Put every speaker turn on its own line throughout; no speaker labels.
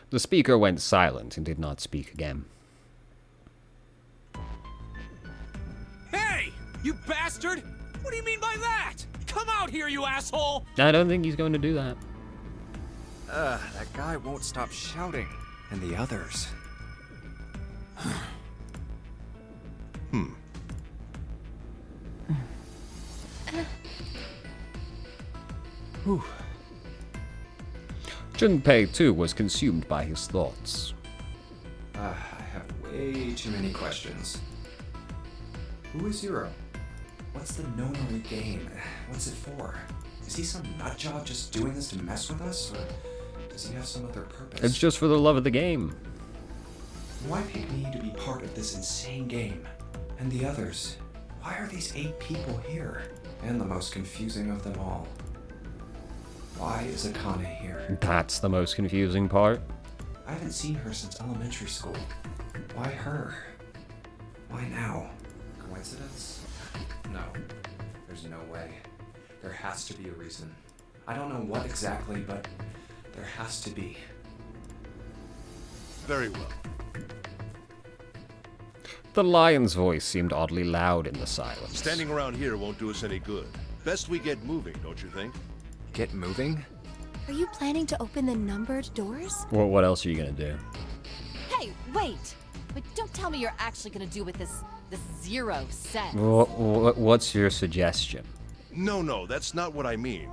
The speaker went silent and did not speak again.
Hey! You bastard! What do you mean by that? Come out here, you asshole!
I don't think he's going to do that.
That guy won't stop shouting. And the others. Whew.
Junpei, too, was consumed by his thoughts.
I have way too many questions. Who is Zero? What's the Nonary game? What's it for? Is he some nutjob just doing this to mess with us? Or does he have some other purpose?
It's just for the love of the game.
Why pick me to be part of this insane game? And the others? Why are these 8 people here? And the most confusing of them all. Why is Akane here?
That's the most confusing part.
I haven't seen her since elementary school. Why her? Why now? Coincidence? No. There's no way. There has to be a reason. I don't know what exactly, but there has to be.
Very well.
The lion's voice seemed oddly loud in the silence.
Standing around here won't do us any good. Best we get moving, don't you think?
Get moving?
Are you planning to open the numbered doors?
Well, what else are you gonna do?
Hey, wait! But don't tell me you're actually gonna do with this Zero set.
What's your suggestion?
No, that's not what I mean.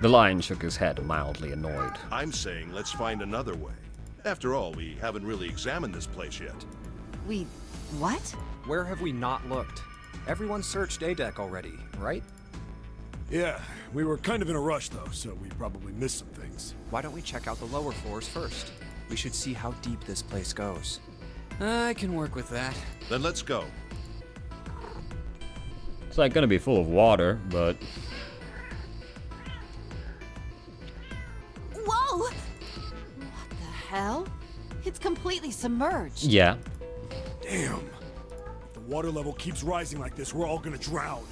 The lion shook his head, mildly annoyed.
I'm saying let's find another way. After all, we haven't really examined this place yet.
We... what?
Where have we not looked? Everyone searched A-Deck already, right?
Yeah, we were kind of in a rush though, so we probably missed some things.
Why don't we check out the lower floors first? We should see how deep this place goes.
I can work with that.
Then let's go.
It's like gonna be full of water, but
Whoa! What the hell? It's completely submerged.
yeah,
Damn. If the water level keeps rising like this, we're all gonna drown.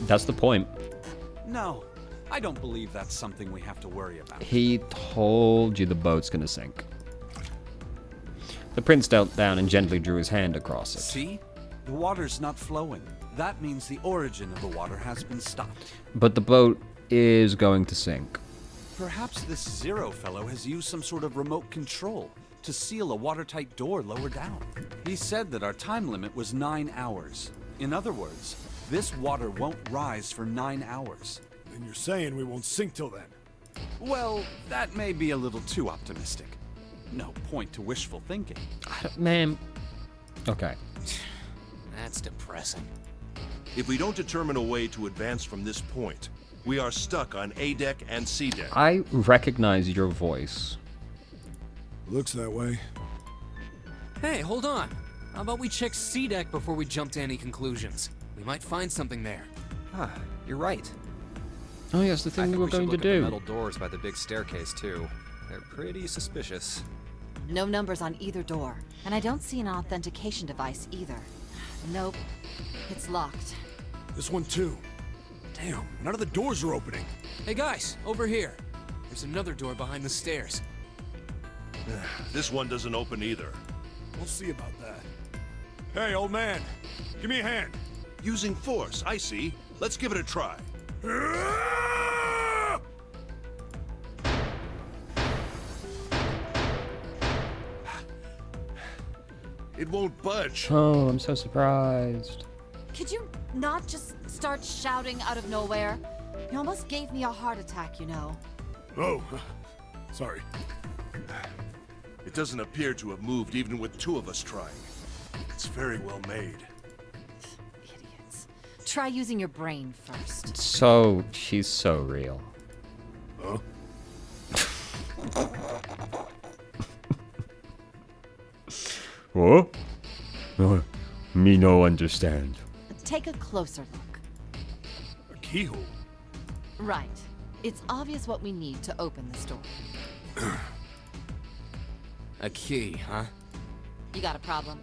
that's the point.
No, I don't believe that's something we have to worry about.
He told you the boat's gonna sink. The prince knelt down and gently drew his hand across it.
See? The water's not flowing. That means the origin of the water has been stopped.
But the boat is going to sink.
Perhaps this Zero fellow has used some sort of remote control to seal a watertight door lower down. He said that our time limit was 9 hours. In other words, this water won't rise for 9 hours.
And you're saying we won't sink till then.
Well, that may be a little too optimistic. No point to wishful thinking.
Man. Okay.
That's depressing.
If we don't determine a way to advance from this point, we are stuck on A-Deck and C-Deck.
I recognize your voice.
Looks that way.
Hey, hold on. How about we check C-Deck before we jump to any conclusions? We might find something there.
Ah, you're right.
Oh yes, the
I
thing
think
we were
we should
going to
look at the
do.
metal doors by the big staircase too. They're pretty suspicious.
No numbers on either door. And I don't see an authentication device either. Nope. It's locked.
This one too. Damn, none of the doors are opening.
Hey guys, over here. There's another door behind the stairs.
This one doesn't open either.
We'll see about that. Hey, old man, give me a hand.
Using force, I see. Let's give it a try. It won't budge.
Oh, I'm so surprised.
Could you not just start shouting out of nowhere? You almost gave me a heart attack, you know.
Oh, sorry.
It doesn't appear to have moved even with 2 of us trying. It's very well made.
Idiots. Try using your brain first.
So, she's so real.
Huh?
What? Me no understand.
Take a closer look.
A keyhole.
Right. It's obvious what we need to open this door.
A key, huh?
You got a problem?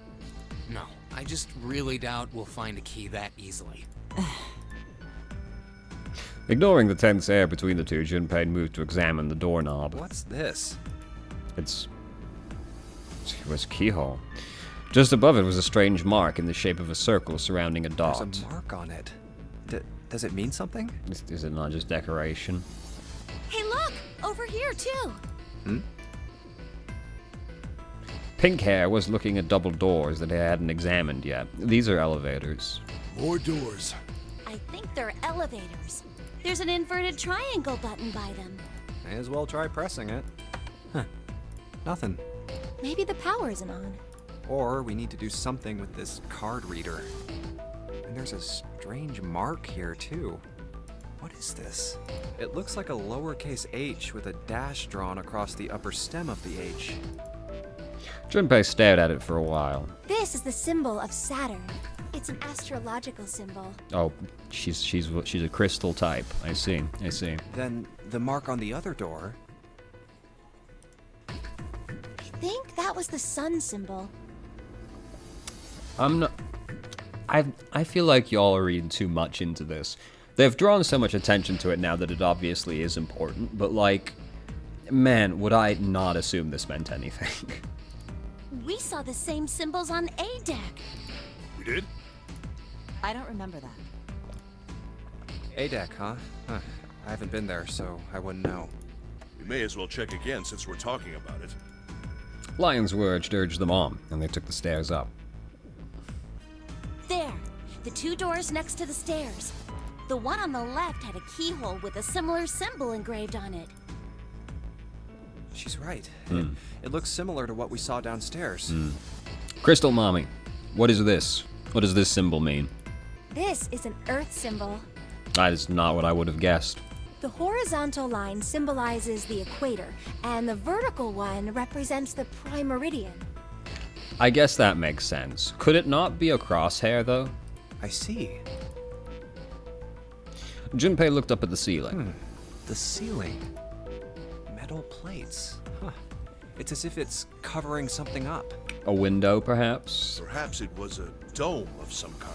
No, I just really doubt we'll find a key that easily.
Ignoring the tense air between the two, Junpei moved to examine the doorknob.
What's this?
It was a keyhole. Just above it was a strange mark in the shape of a circle surrounding a dot.
There's a mark on it. Does it mean something?
Is it not just decoration?
Hey, look! Over here, too!
Pink Hair was looking at double doors that he hadn't examined yet. These are elevators.
More doors.
I think they're elevators. There's an inverted triangle button by them.
May as well try pressing it. Huh. Nothing.
Maybe the power isn't on.
Or we need to do something with this card reader. And there's a strange mark here, too. What is this? It looks like a lowercase h with a dash drawn across the upper stem of the H.
Junpei stared at it for a while.
This is the symbol of Saturn. It's an astrological symbol.
Oh, she's a crystal type. I see.
Then the mark on the other door.
I think that was the sun symbol.
I'm not. I feel like y'all are reading too much into this. They've drawn so much attention to it now that it obviously is important, but like, man, would I not assume this meant anything?
We saw the same symbols on A deck.
We did?
I don't remember that.
A-deck, huh? I haven't been there, so I wouldn't know.
We may as well check again since we're talking about it.
Lion's words urged them on, and they took the stairs up.
There, the two doors next to the stairs. The one on the left had a keyhole with a similar symbol engraved on it.
She's right. It looks similar to what we saw downstairs.
Crystal Mommy, what is this? What does this symbol mean?
This is an Earth symbol.
That is not what I would have guessed.
The horizontal line symbolizes the equator, and the vertical one represents the prime meridian.
I guess that makes sense. Could it not be a crosshair, though?
I see.
Junpei looked up at the ceiling.
The ceiling. Metal plates. Huh. It's as if it's covering something up.
A window, perhaps?
Perhaps it was a dome of some kind.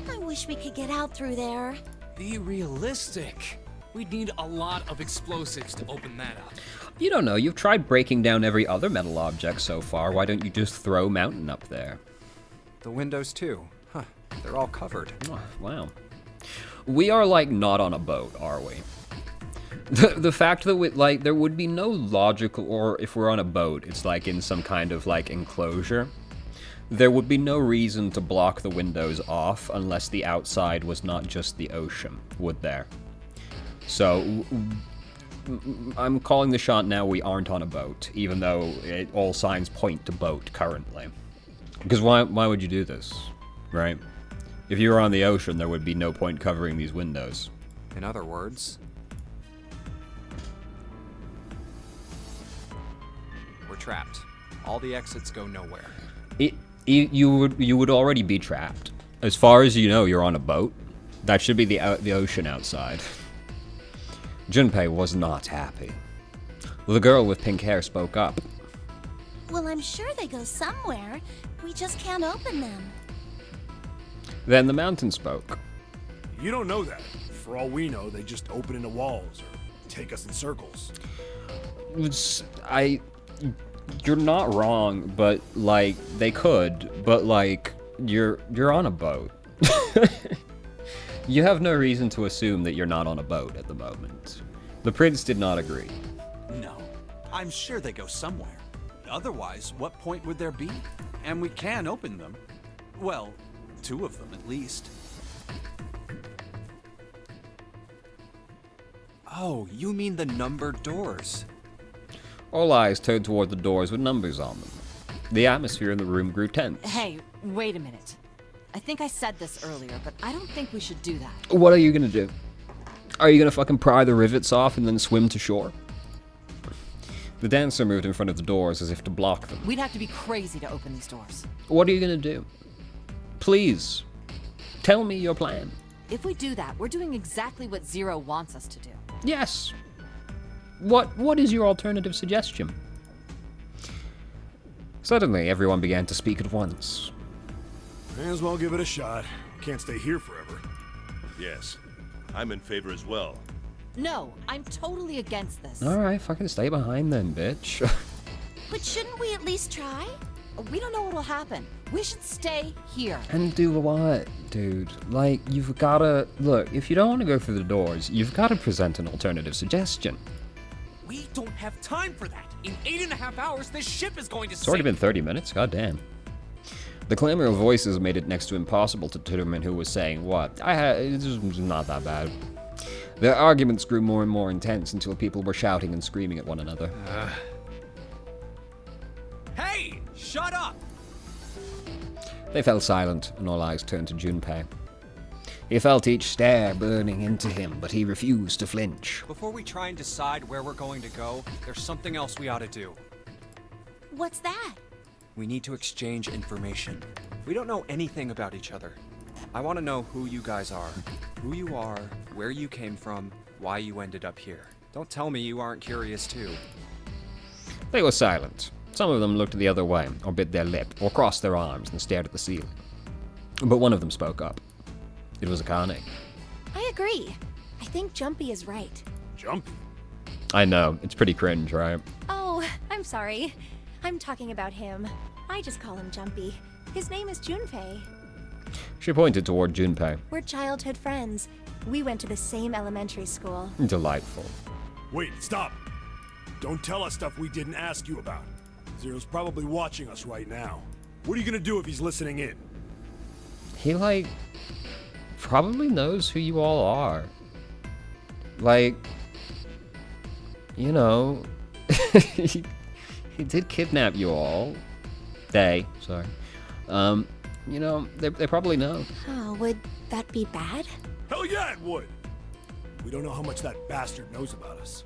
I wish we could get out through there.
Be realistic. We'd need a lot of explosives to open that up.
You don't know. You've tried breaking down every other metal object so far. Why don't you just throw Mountain up there?
The windows, too. Huh. They're all covered.
Oh, wow. We are, like, not on a boat, are we? The fact that, like, there would be no logical, or if we're on a boat, it's, like, in some kind of, like, enclosure. There would be no reason to block the windows off unless the outside was not just the ocean, would there? So, I'm calling the shot now we aren't on a boat, even though all signs point to boat currently. Because why would you do this, right? If you were on the ocean, there would be no point covering these windows.
In other words, we're trapped. All the exits go nowhere.
You would already be trapped. As far as you know, you're on a boat. That should be the ocean outside. Junpei was not happy. The girl with pink hair spoke up.
Well, I'm sure they go somewhere. We just can't open them.
Then the mountain spoke.
You don't know that. For all we know, they just open into walls or take us in circles.
You're not wrong, but like they could, but like you're on a boat. You have no reason to assume that you're not on a boat at the moment. The prince did not agree.
No, I'm sure they go somewhere. Otherwise, what point would there be? And we can open them. Well, 2 of them at least.
Oh, you mean the numbered doors.
All eyes turned toward the doors with numbers on them. The atmosphere in the room grew tense.
Hey, wait a minute. I think I said this earlier, but I don't think we should do that.
What are you gonna do? Are you gonna fucking pry the rivets off and then swim to shore? The dancer moved in front of the doors as if to block them.
We'd have to be crazy to open these doors.
What are you gonna do? Please, tell me your plan.
If we do that, we're doing exactly what Zero wants us to do.
Yes. What is your alternative suggestion? Suddenly, everyone began to speak at once.
May as well give it a shot. Can't stay here forever.
Yes, I'm in favor as well.
No, I'm totally against this.
Alright, fucking stay behind then, bitch.
But shouldn't we at least try?
We don't know what will happen. We should stay here.
And do what, dude? Like, you've gotta... Look, if you don't want to go through the doors, you've gotta present an alternative suggestion.
We don't have time for that. In 8.5 hours, this ship is going to
It's already been 30 minutes, goddamn. The clamor of voices made it next to impossible to determine who was saying what. It was not that bad. Their arguments grew more and more intense until people were shouting and screaming at one another.
Hey! Shut up!
They fell silent, and all eyes turned to Junpei. He felt each stare burning into him, but he refused to flinch.
Before we try and decide where we're going to go, there's something else we ought to do.
What's that?
We need to exchange information. We don't know anything about each other. I want to know who you guys are, where you came from, why you ended up here. Don't tell me you aren't curious too.
They were silent. Some of them looked the other way, or bit their lip, or crossed their arms and stared at the ceiling. But one of them spoke up. It was Akane.
I agree. I think Jumpy is right.
Jumpy?
I know, it's pretty cringe, right?
Oh, I'm sorry. I'm talking about him. I just call him Jumpy. His name is Junpei.
She pointed toward Junpei.
We're childhood friends. We went to the same elementary school.
Delightful.
Wait, stop! Don't tell us stuff we didn't ask you about. Zero's probably watching us right now. What are you gonna do if he's listening in?
He, like, probably knows who you all are. Like, you know, he did kidnap you all. Sorry. You know, they probably know.
Oh, would that be bad?
Hell yeah, it would! We don't know how much that bastard knows about us.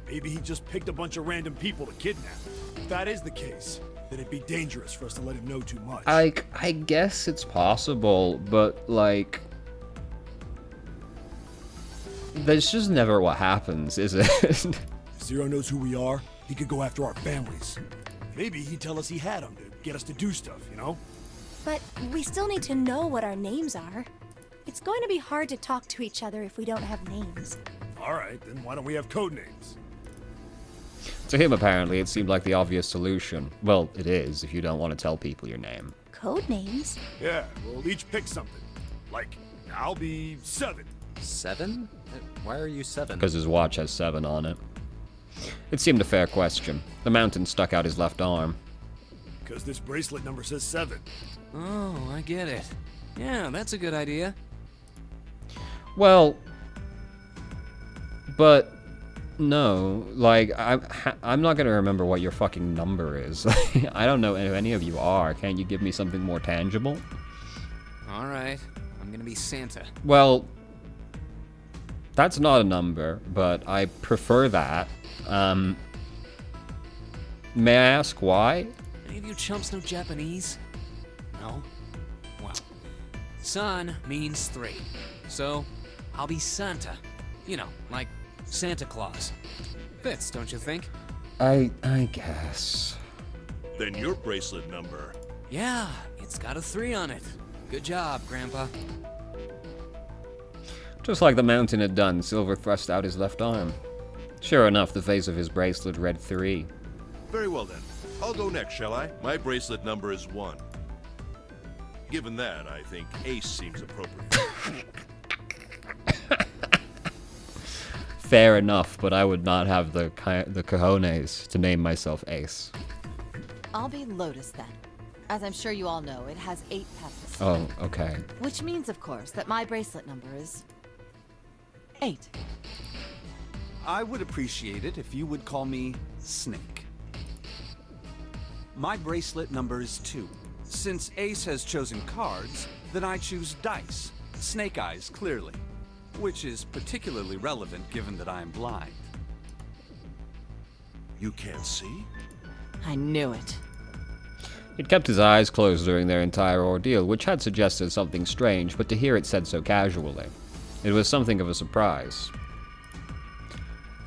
Maybe he just picked a bunch of random people to kidnap. If that is the case, then it'd be dangerous for us to let him know too much.
I guess it's possible, but, like, that's just never what happens, is it?
If Zero knows who we are, he could go after our families. Maybe he'd tell us he had them to get us to do stuff, you know?
But we still need to know what our names are. It's going to be hard to talk to each other if we don't have names.
Alright, then why don't we have code names?
To him, apparently, it seemed like the obvious solution. Well, it is, if you don't want to tell people your name.
Code names?
Yeah, we'll each pick something. Like, I'll be 7.
7? Why are you 7?
Because his watch has 7 on it. It seemed a fair question. The mountain stuck out his left arm.
Because this bracelet number says 7.
Oh, I get it. Yeah, that's a good idea.
Well, but no, like, I'm not gonna remember what your fucking number is. I don't know who any of you are. Can't you give me something more tangible?
All right, I'm gonna be Santa.
Well, that's not a number, but I prefer that. May I ask why?
Any of you chumps know Japanese? No? Well, San means 3. So, I'll be Santa. You know, like Santa Claus. Fits, don't you think?
I guess.
Then your bracelet number.
Yeah, it's got a 3 on it. Good job, Grandpa.
Just like the mountain had done, Silver thrust out his left arm. Sure enough, the face of his bracelet read 3.
Very well then. I'll go next, shall I? My bracelet number is 1. Given that, I think Ace seems appropriate.
Fair enough, but I would not have the cojones to name myself Ace.
I'll be Lotus then. As I'm sure you all know, it has 8 petals.
Oh, okay.
Which means, of course, that my bracelet number is 8.
I would appreciate it if you would call me Snake. My bracelet number is 2. Since Ace has chosen cards, then I choose dice. Snake eyes, clearly. Which is particularly relevant given that I am blind.
You can't see?
I knew it.
He'd kept his eyes closed during their entire ordeal, which had suggested something strange, but to hear it said so casually, it was something of a surprise.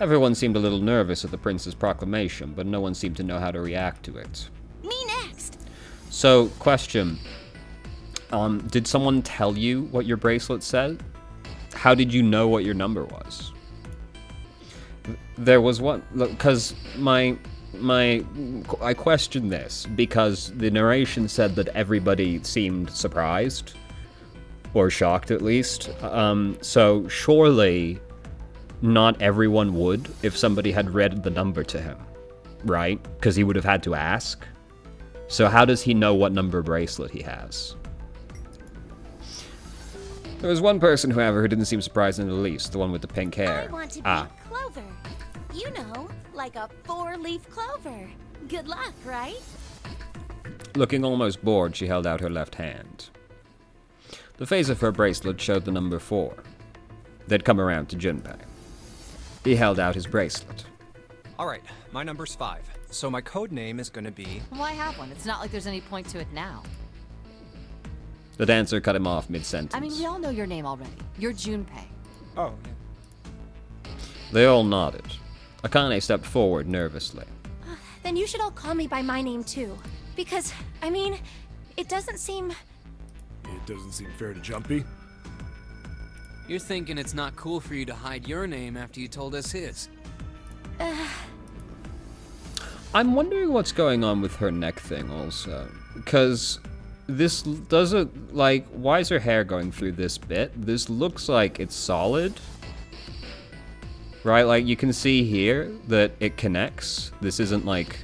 Everyone seemed a little nervous at the prince's proclamation, but no one seemed to know how to react to it.
Me next!
So, question. Did someone tell you what your bracelet said? How did you know what your number was? There was one, because my I question this because the narration said that everybody seemed surprised, or shocked at least. So surely not everyone would if somebody had read the number to him, right? Because he would have had to ask. So how does he know what number bracelet he has? There was one person, however, who didn't seem surprised in the least, the one with the pink hair.
I want to be Clover. You know, like a 4-leaf clover. Good luck, right?
Looking almost bored, she held out her left hand. The face of her bracelet showed the number 4. They'd come around to Junpei. He held out his bracelet.
Alright, my number's 5. So my code name is gonna be...
Why have one? It's not like there's any point to it now.
The dancer cut him off mid-sentence.
I mean, we all know your name already. You're Junpei.
Oh, yeah.
They all nodded. Akane stepped forward nervously.
Then you should all call me by my name too. Because, I mean, it doesn't seem...
It doesn't seem fair to Jumpy.
You're thinking it's not cool for you to hide your name after you told us his.
I'm wondering what's going on with her neck thing also. Because this doesn't, like, why is her hair going through this bit? This looks like it's solid. Right, like you can see here that it connects. This isn't like,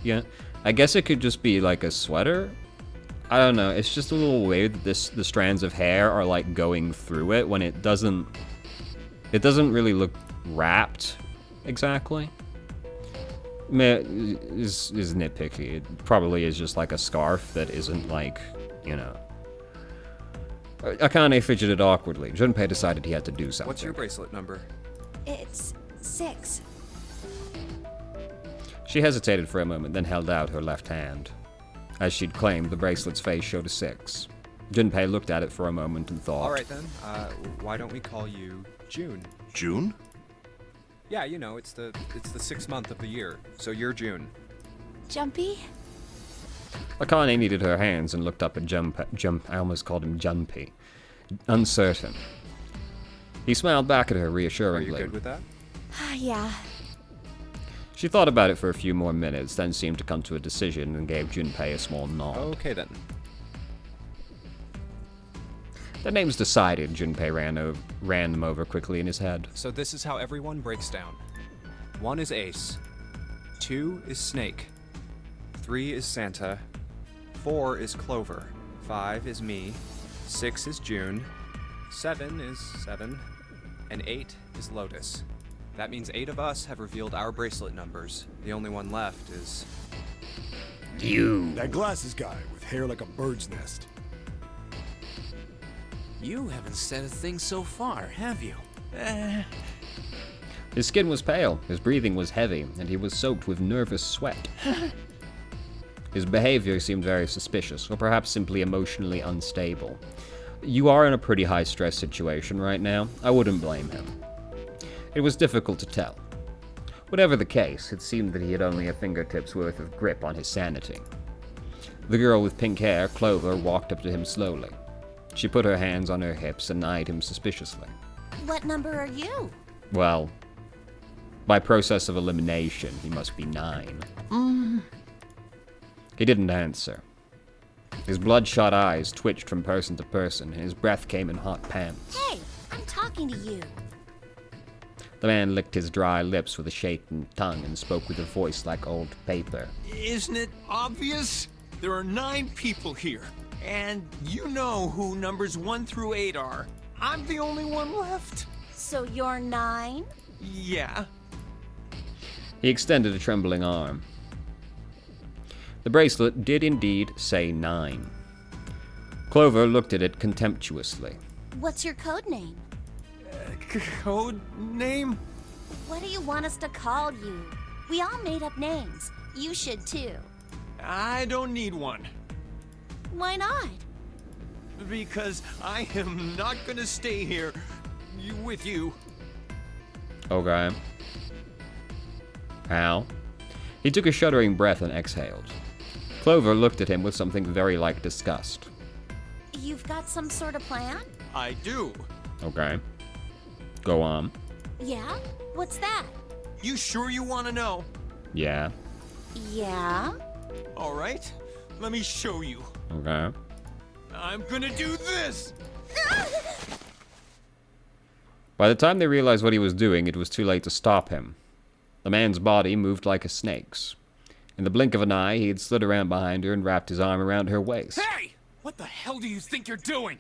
yeah, I guess it could just be like a sweater. I don't know, it's just a little weird that the strands of hair are like going through it when it doesn't really look wrapped exactly. Is nitpicky. It probably is just like a scarf that isn't like, you know. Akane fidgeted awkwardly. Junpei decided he had to do something.
What's your bracelet number?
It's 6.
She hesitated for a moment, then held out her left hand. As she'd claimed, the bracelet's face showed a 6. Junpei looked at it for a moment and thought.
Alright then, why don't we call you June?
June?
Yeah, you know, it's the 6th month of the year, so you're June.
Jumpy?
Akane needed her hands and looked up at I almost called him Junpei. Uncertain. He smiled back at her
Are
reassuringly.
you good with that?
Yeah.
She thought about it for a few more minutes, then seemed to come to a decision and gave Junpei a small nod.
Okay then.
The name's decided, Junpei ran them over quickly in his head.
So this is how everyone breaks down. 1 is Ace. 2 is Snake. 3 is Santa. 4 is Clover. 5 is me. 6 is June. 7 is 7. And 8 is Lotus. That means 8 of us have revealed our bracelet numbers. The only one left is...
You.
That glasses guy with hair like a bird's nest.
You haven't said a thing so far, have you?
His skin was pale, his breathing was heavy, and he was soaked with nervous sweat. His behavior seemed very suspicious, or perhaps simply emotionally unstable. You are in a pretty high-stress situation right now. I wouldn't blame him. It was difficult to tell. Whatever the case, it seemed that he had only a fingertip's worth of grip on his sanity. The girl with pink hair, Clover, walked up to him slowly. She put her hands on her hips and eyed him suspiciously.
What number are you?
Well, by process of elimination, he must be 9. He didn't answer. His bloodshot eyes twitched from person to person, and his breath came in hot pants.
Hey, I'm talking to you.
The man licked his dry lips with a shaking tongue and spoke with a voice like old paper.
Isn't it obvious? There are 9 people here, and you know who numbers 1 through 8 are. I'm the only one left.
So you're 9?
Yeah.
He extended a trembling arm. The bracelet did indeed say 9. Clover looked at it contemptuously.
What's your code name?
Code name?
What do you want us to call you? We all made up names. You should too.
I don't need one.
Why not?
Because I am not gonna stay here with you.
Okay. How? He took a shuddering breath and exhaled. Clover looked at him with something very like disgust.
You've got some sort of plan?
I do.
Okay. Go on.
Yeah? What's that?
You sure you want to know?
Yeah.
Yeah?
All right, let me show you.
Okay.
I'm gonna do this!
By the time they realized what he was doing, it was too late to stop him. The man's body moved like a snake's. In the blink of an eye, he had slid around behind her and wrapped his arm around her waist.
Hey! What the hell do you think you're doing?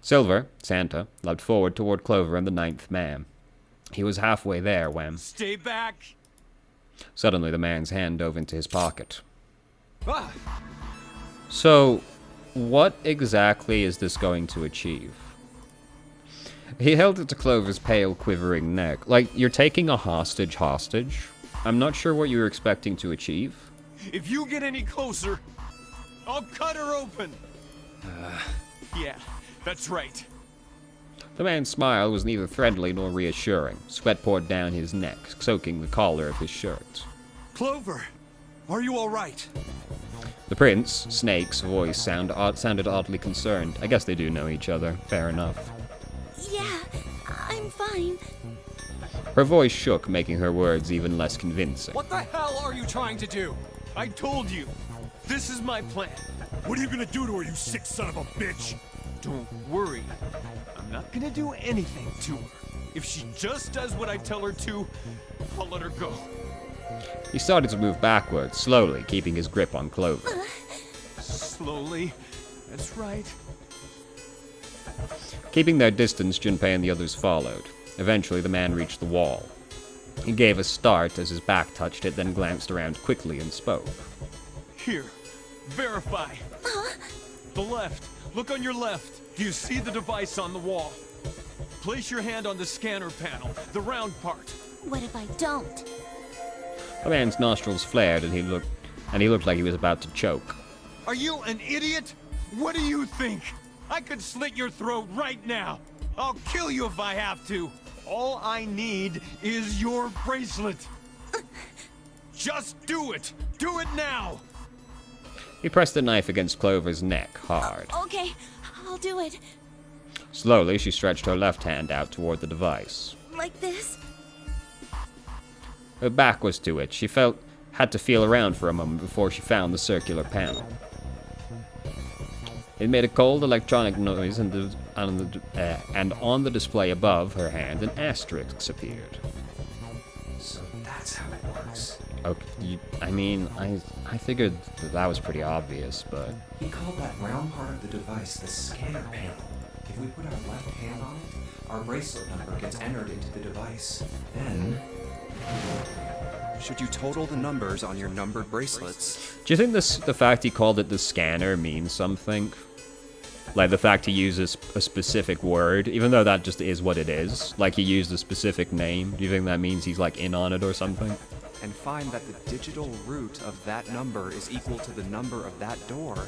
Silver, Santa, leapt forward toward Clover and the ninth man. He was halfway there when...
Stay back!
Suddenly, the man's hand dove into his pocket.
Ah!
So, what exactly is this going to achieve? He held it to Clover's pale, quivering neck. Like, you're taking a hostage? I'm not sure what you were expecting to achieve.
If you get any closer, I'll cut her open! Yeah, that's right.
The man's smile was neither friendly nor reassuring. Sweat poured down his neck, soaking the collar of his shirt.
Clover, are you all right?
The prince, Snake's voice sounded oddly concerned. I guess they do know each other. Fair enough.
Yeah, I'm fine.
Her voice shook, making her words even less convincing.
What the hell are you trying to do? I told you. This is my plan.
What are you gonna do to her, you sick son of a bitch?
Don't worry. I'm not gonna do anything to her. If she just does what I tell her to, I'll let her go.
He started to move backwards, slowly, keeping his grip on Clover.
Slowly. That's right.
Keeping their distance, Junpei and the others followed. Eventually, the man reached the wall. He gave a start as his back touched it, then glanced around quickly and spoke.
Here. Verify. The left. Look on your left. Do you see the device on the wall? Place your hand on the scanner panel, the round part.
What if I don't?
The man's nostrils flared, and he looked like he was about to choke.
Are you an idiot? What do you think? I could slit your throat right now. I'll kill you if I have to. All I need is your bracelet. Just do it. Do it now.
He pressed the knife against Clover's neck, hard.
Okay, I'll do it.
Slowly, she stretched her left hand out toward the device.
Like this?
Her back was to it. She had to feel around for a moment before she found the circular panel. It made a cold electronic noise, and on the display above her hand, an asterisk appeared.
So that's how it works.
Okay, I figured that was pretty obvious, but...
He called that round part of the device the scanner panel. If we put our left hand on it, our bracelet number gets entered into the device. Then...
Should you total the numbers on your numbered bracelets?
Do you think the fact he called it the scanner means something? Like the fact he uses a specific word, even though that just is what it is. Like he used a specific name. Do you think that means he's like in on it or something?
And find that the digital root of that number is equal to the number of that door.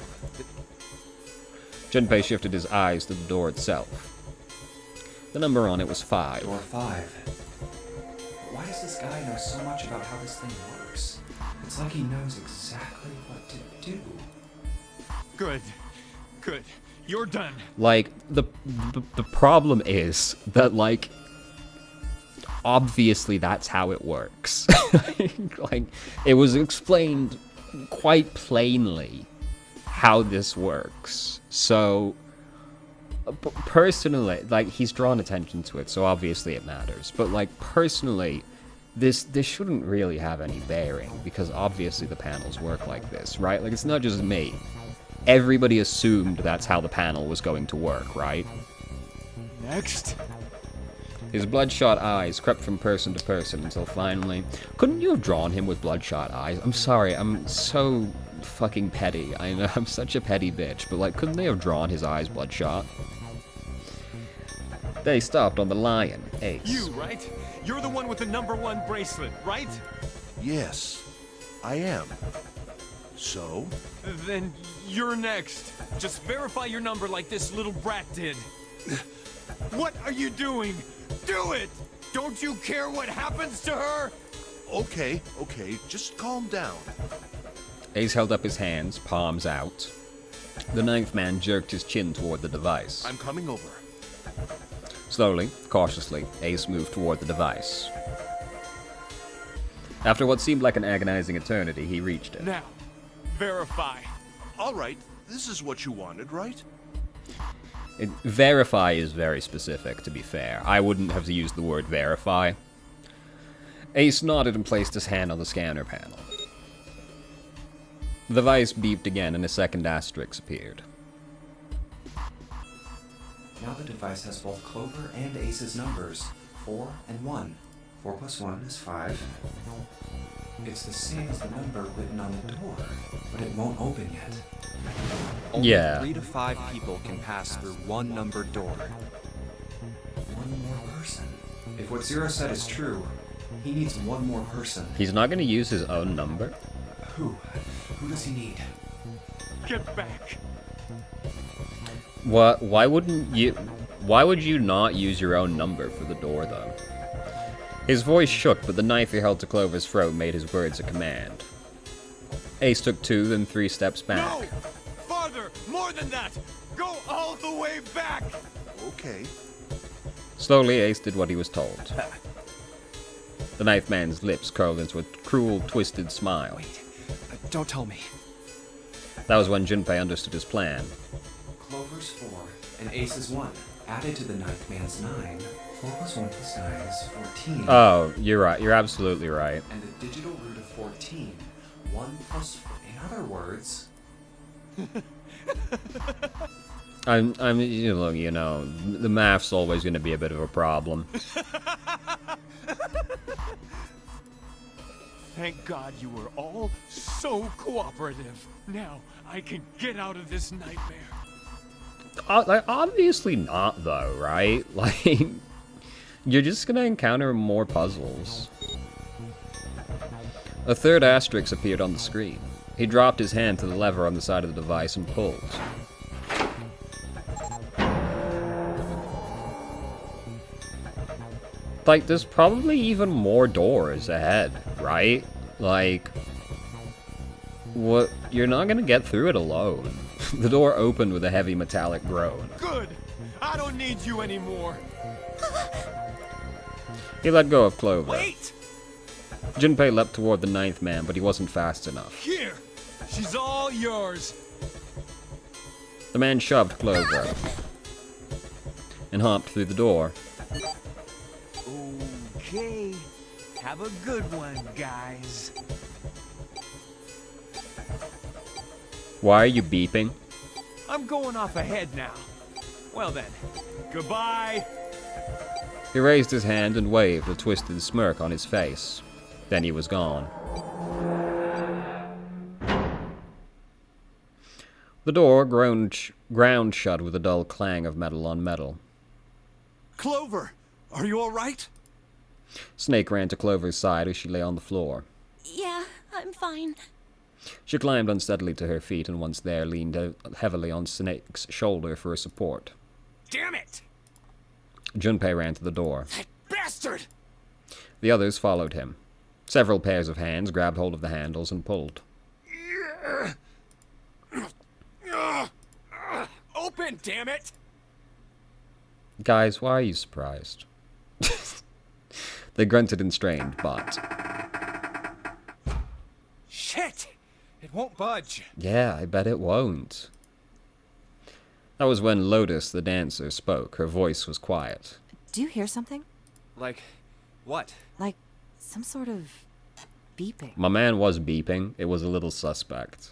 Junpei shifted his eyes to the door itself. The number on it was 5.
Door 5. Why does this guy know so much about how this thing works? It's like he knows exactly what to do.
Good. Good. You're done.
Like, the problem is that, like, obviously that's how it works. Like, it was explained quite plainly how this works. So, personally, like, he's drawn attention to it, so obviously it matters. But, like, personally, this shouldn't really have any bearing, because obviously the panels work like this, right? Like, it's not just me. Everybody assumed that's how the panel was going to work, right?
Next.
His bloodshot eyes crept from person to person until finally... Couldn't you have drawn him with bloodshot eyes? I'm sorry, I'm so fucking petty. I know, I'm such a petty bitch, but, like, couldn't they have drawn his eyes bloodshot? They stopped on the lion, Ace.
You, right? You're the one with the number 1 bracelet, right?
Yes, I am. So?
Then you're next. Just verify your number like this little brat did. What are you doing? Do it! Don't you care what happens to her?
Okay, just calm down.
Ace held up his hands, palms out. The 9th man jerked his chin toward the device.
I'm coming over.
Slowly, cautiously, Ace moved toward the device. After what seemed like an agonizing eternity, he reached it.
Now, verify.
All right, this is what you wanted, right?
Verify is very specific, to be fair. I wouldn't have used the word verify. Ace nodded and placed his hand on the scanner panel. The device beeped again and a second asterisk appeared.
Now the device has both Clover and Ace's numbers, 4 and 1. 4 plus 1 is 5. It's the same as the number written on the door, but it won't open yet.
Only
Yeah.
3 to 5 people can pass through one numbered door.
One more person. If what Zero said is true, he needs one more person.
He's not going to use his own number?
Who? Who does he need?
Get back.
What? Why wouldn't you... Why would you not use your own number for the door, though? His voice shook, but the knife he held to Clover's throat made his words a command. Ace took 2, then 3 steps back.
No! Farther! More than that! Go all the way back!
Okay.
Slowly, Ace did what he was told. The knife man's lips curled into a cruel, twisted smile.
Wait, don't tell me.
That was when Junpei understood his plan.
Clover's 4 and Ace's 1. Added to the ninth man's 9. 4 plus 1 plus 9 is 14.
Oh, you're right. You're absolutely right.
And the digital root of 14. 1 plus 4. In other words...
you know, the math's always going to be a bit of a problem.
Thank God you were all so cooperative. Now I can get out of this nightmare.
Obviously not, though, right? Like, you're just going to encounter more puzzles. A third asterisk appeared on the screen. He dropped his hand to the lever on the side of the device and pulled. Like, there's probably even more doors ahead, right? Like, what? You're not gonna get through it alone. The door opened with a heavy metallic groan.
Good! I don't need you anymore!
He let go of Clover.
Wait!
Junpei leapt toward the ninth man, but he wasn't fast enough.
Here! She's all yours!
The man shoved Clover and hopped through the door.
Okay. Have a good one, guys.
Why are you beeping?
I'm going off ahead now. Well then, goodbye!
He raised his hand and waved, a twisted smirk on his face. Then he was gone. The door ground shut with a dull clang of metal on metal.
Clover, are you all right?
Snake ran to Clover's side as she lay on the floor.
Yeah, I'm fine.
She climbed unsteadily to her feet and once there leaned heavily on Snake's shoulder for support.
Damn it!
Junpei ran to the door.
That bastard!
The others followed him. Several pairs of hands grabbed hold of the handles and pulled.
Open, damn it!
Guys, why are you surprised? They grunted and strained, but...
Shit! It won't budge.
Yeah, I bet it won't. That was when Lotus, the dancer, spoke. Her voice was quiet.
Do you hear something?
Like, what?
Like some sort of beeping.
My man was beeping. It was a little suspect.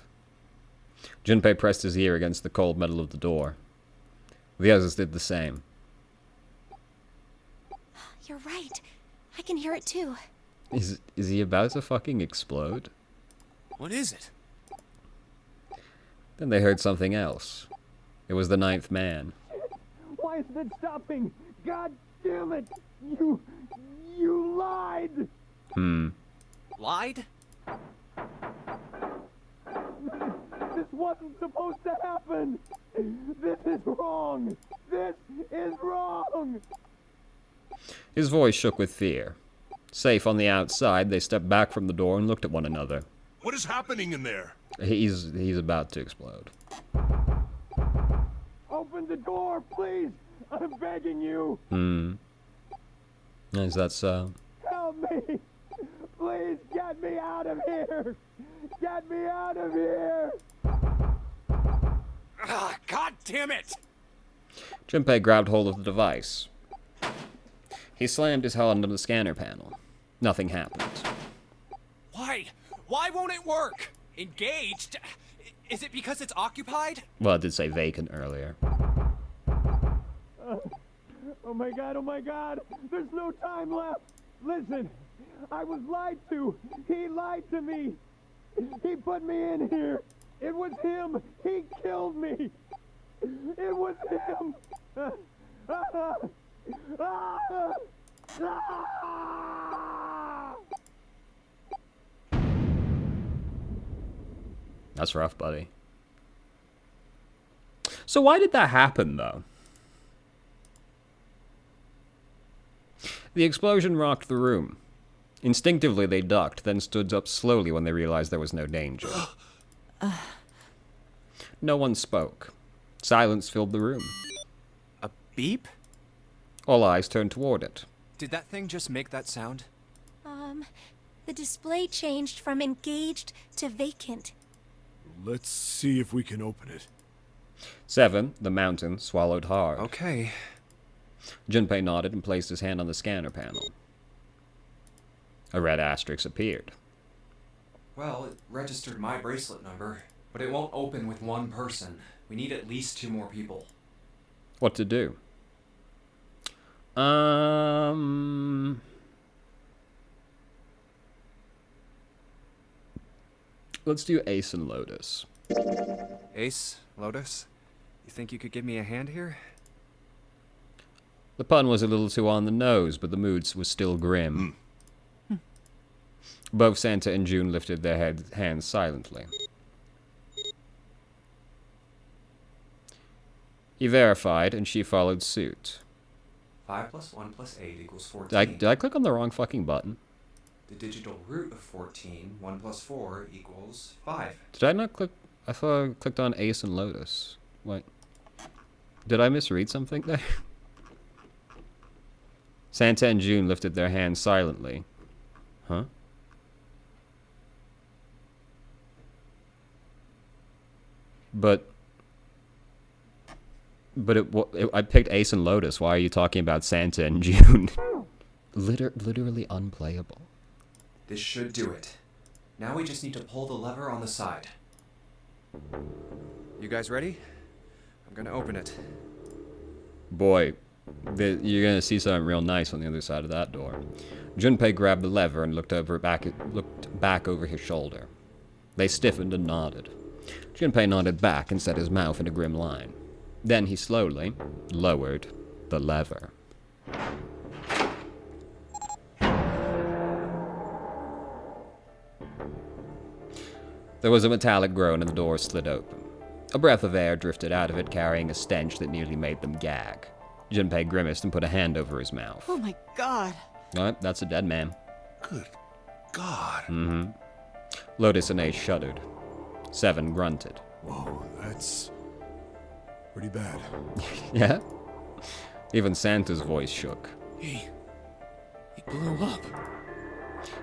Junpei pressed his ear against the cold metal of the door. The others did the same.
You're right. I can hear it too.
Is he about to fucking explode?
What is it?
Then they heard something else. It was the ninth man.
Why isn't it stopping? God damn it! You lied!
Lied?
This wasn't supposed to happen! This is wrong! This is wrong!
His voice shook with fear. Safe on the outside, they stepped back from the door and looked at one another.
What is happening in there?
He's about to explode.
Open the door, please! I'm begging you!
Is that so?
Help me! Please get me out of here! Get me out of here!
Ah, God damn it!
Junpei grabbed hold of the device. He slammed his hand on the scanner panel. Nothing happened.
Why? Why won't it work? Engaged? Is it because it's occupied?
Well, it did say vacant earlier.
Oh my god, there's no time left! Listen, I was lied to! He lied to me! He put me in here! It was him! He killed me! It was him!
That's rough, buddy. So why did that happen, though? The explosion rocked the room. Instinctively, they ducked, then stood up slowly when they realized there was no danger. No one spoke. Silence filled the room.
A beep?
All eyes turned toward it.
Did that thing just make that sound?
The display changed from engaged to vacant.
Let's see if we can open it.
7, the mountain, swallowed hard.
Okay.
Junpei nodded and placed his hand on the scanner panel. A red asterisk appeared.
Well, it registered my bracelet number, but it won't open with one person. We need at least 2 more people.
What to do? Let's do Ace and Lotus.
Ace, Lotus, you think you could give me a hand here?
The pun was a little too on the nose, but the mood was still grim. Both Santa and June lifted their hands silently. He verified, and she followed suit.
5 + 1 + 8 = 14.
Did I click on the wrong fucking button?
The digital root of 14, 1 + 4 = 5.
Did I not click? I thought I clicked on Ace and Lotus. What? Did I misread something there? Santa and June lifted their hands silently. Huh? But I picked Ace and Lotus. Why are you talking about Santa and June? Literally unplayable.
This should do it. Now we just need to pull the lever on the side.
You guys ready? I'm gonna open it.
Boy, you're gonna see something real nice on the other side of that door. Junpei grabbed the lever and looked back over his shoulder. They stiffened and nodded. Junpei nodded back and set his mouth in a grim line. Then he slowly lowered the lever. There was a metallic groan and the door slid open. A breath of air drifted out of it, carrying a stench that nearly made them gag. Junpei grimaced and put a hand over his mouth.
Oh my god.
Oh, that's a dead man.
Good God.
Mm-hmm. Lotus and Ace shuddered. 7 grunted.
Whoa, that's pretty bad.
Yeah? Even Santa's voice shook.
He blew up.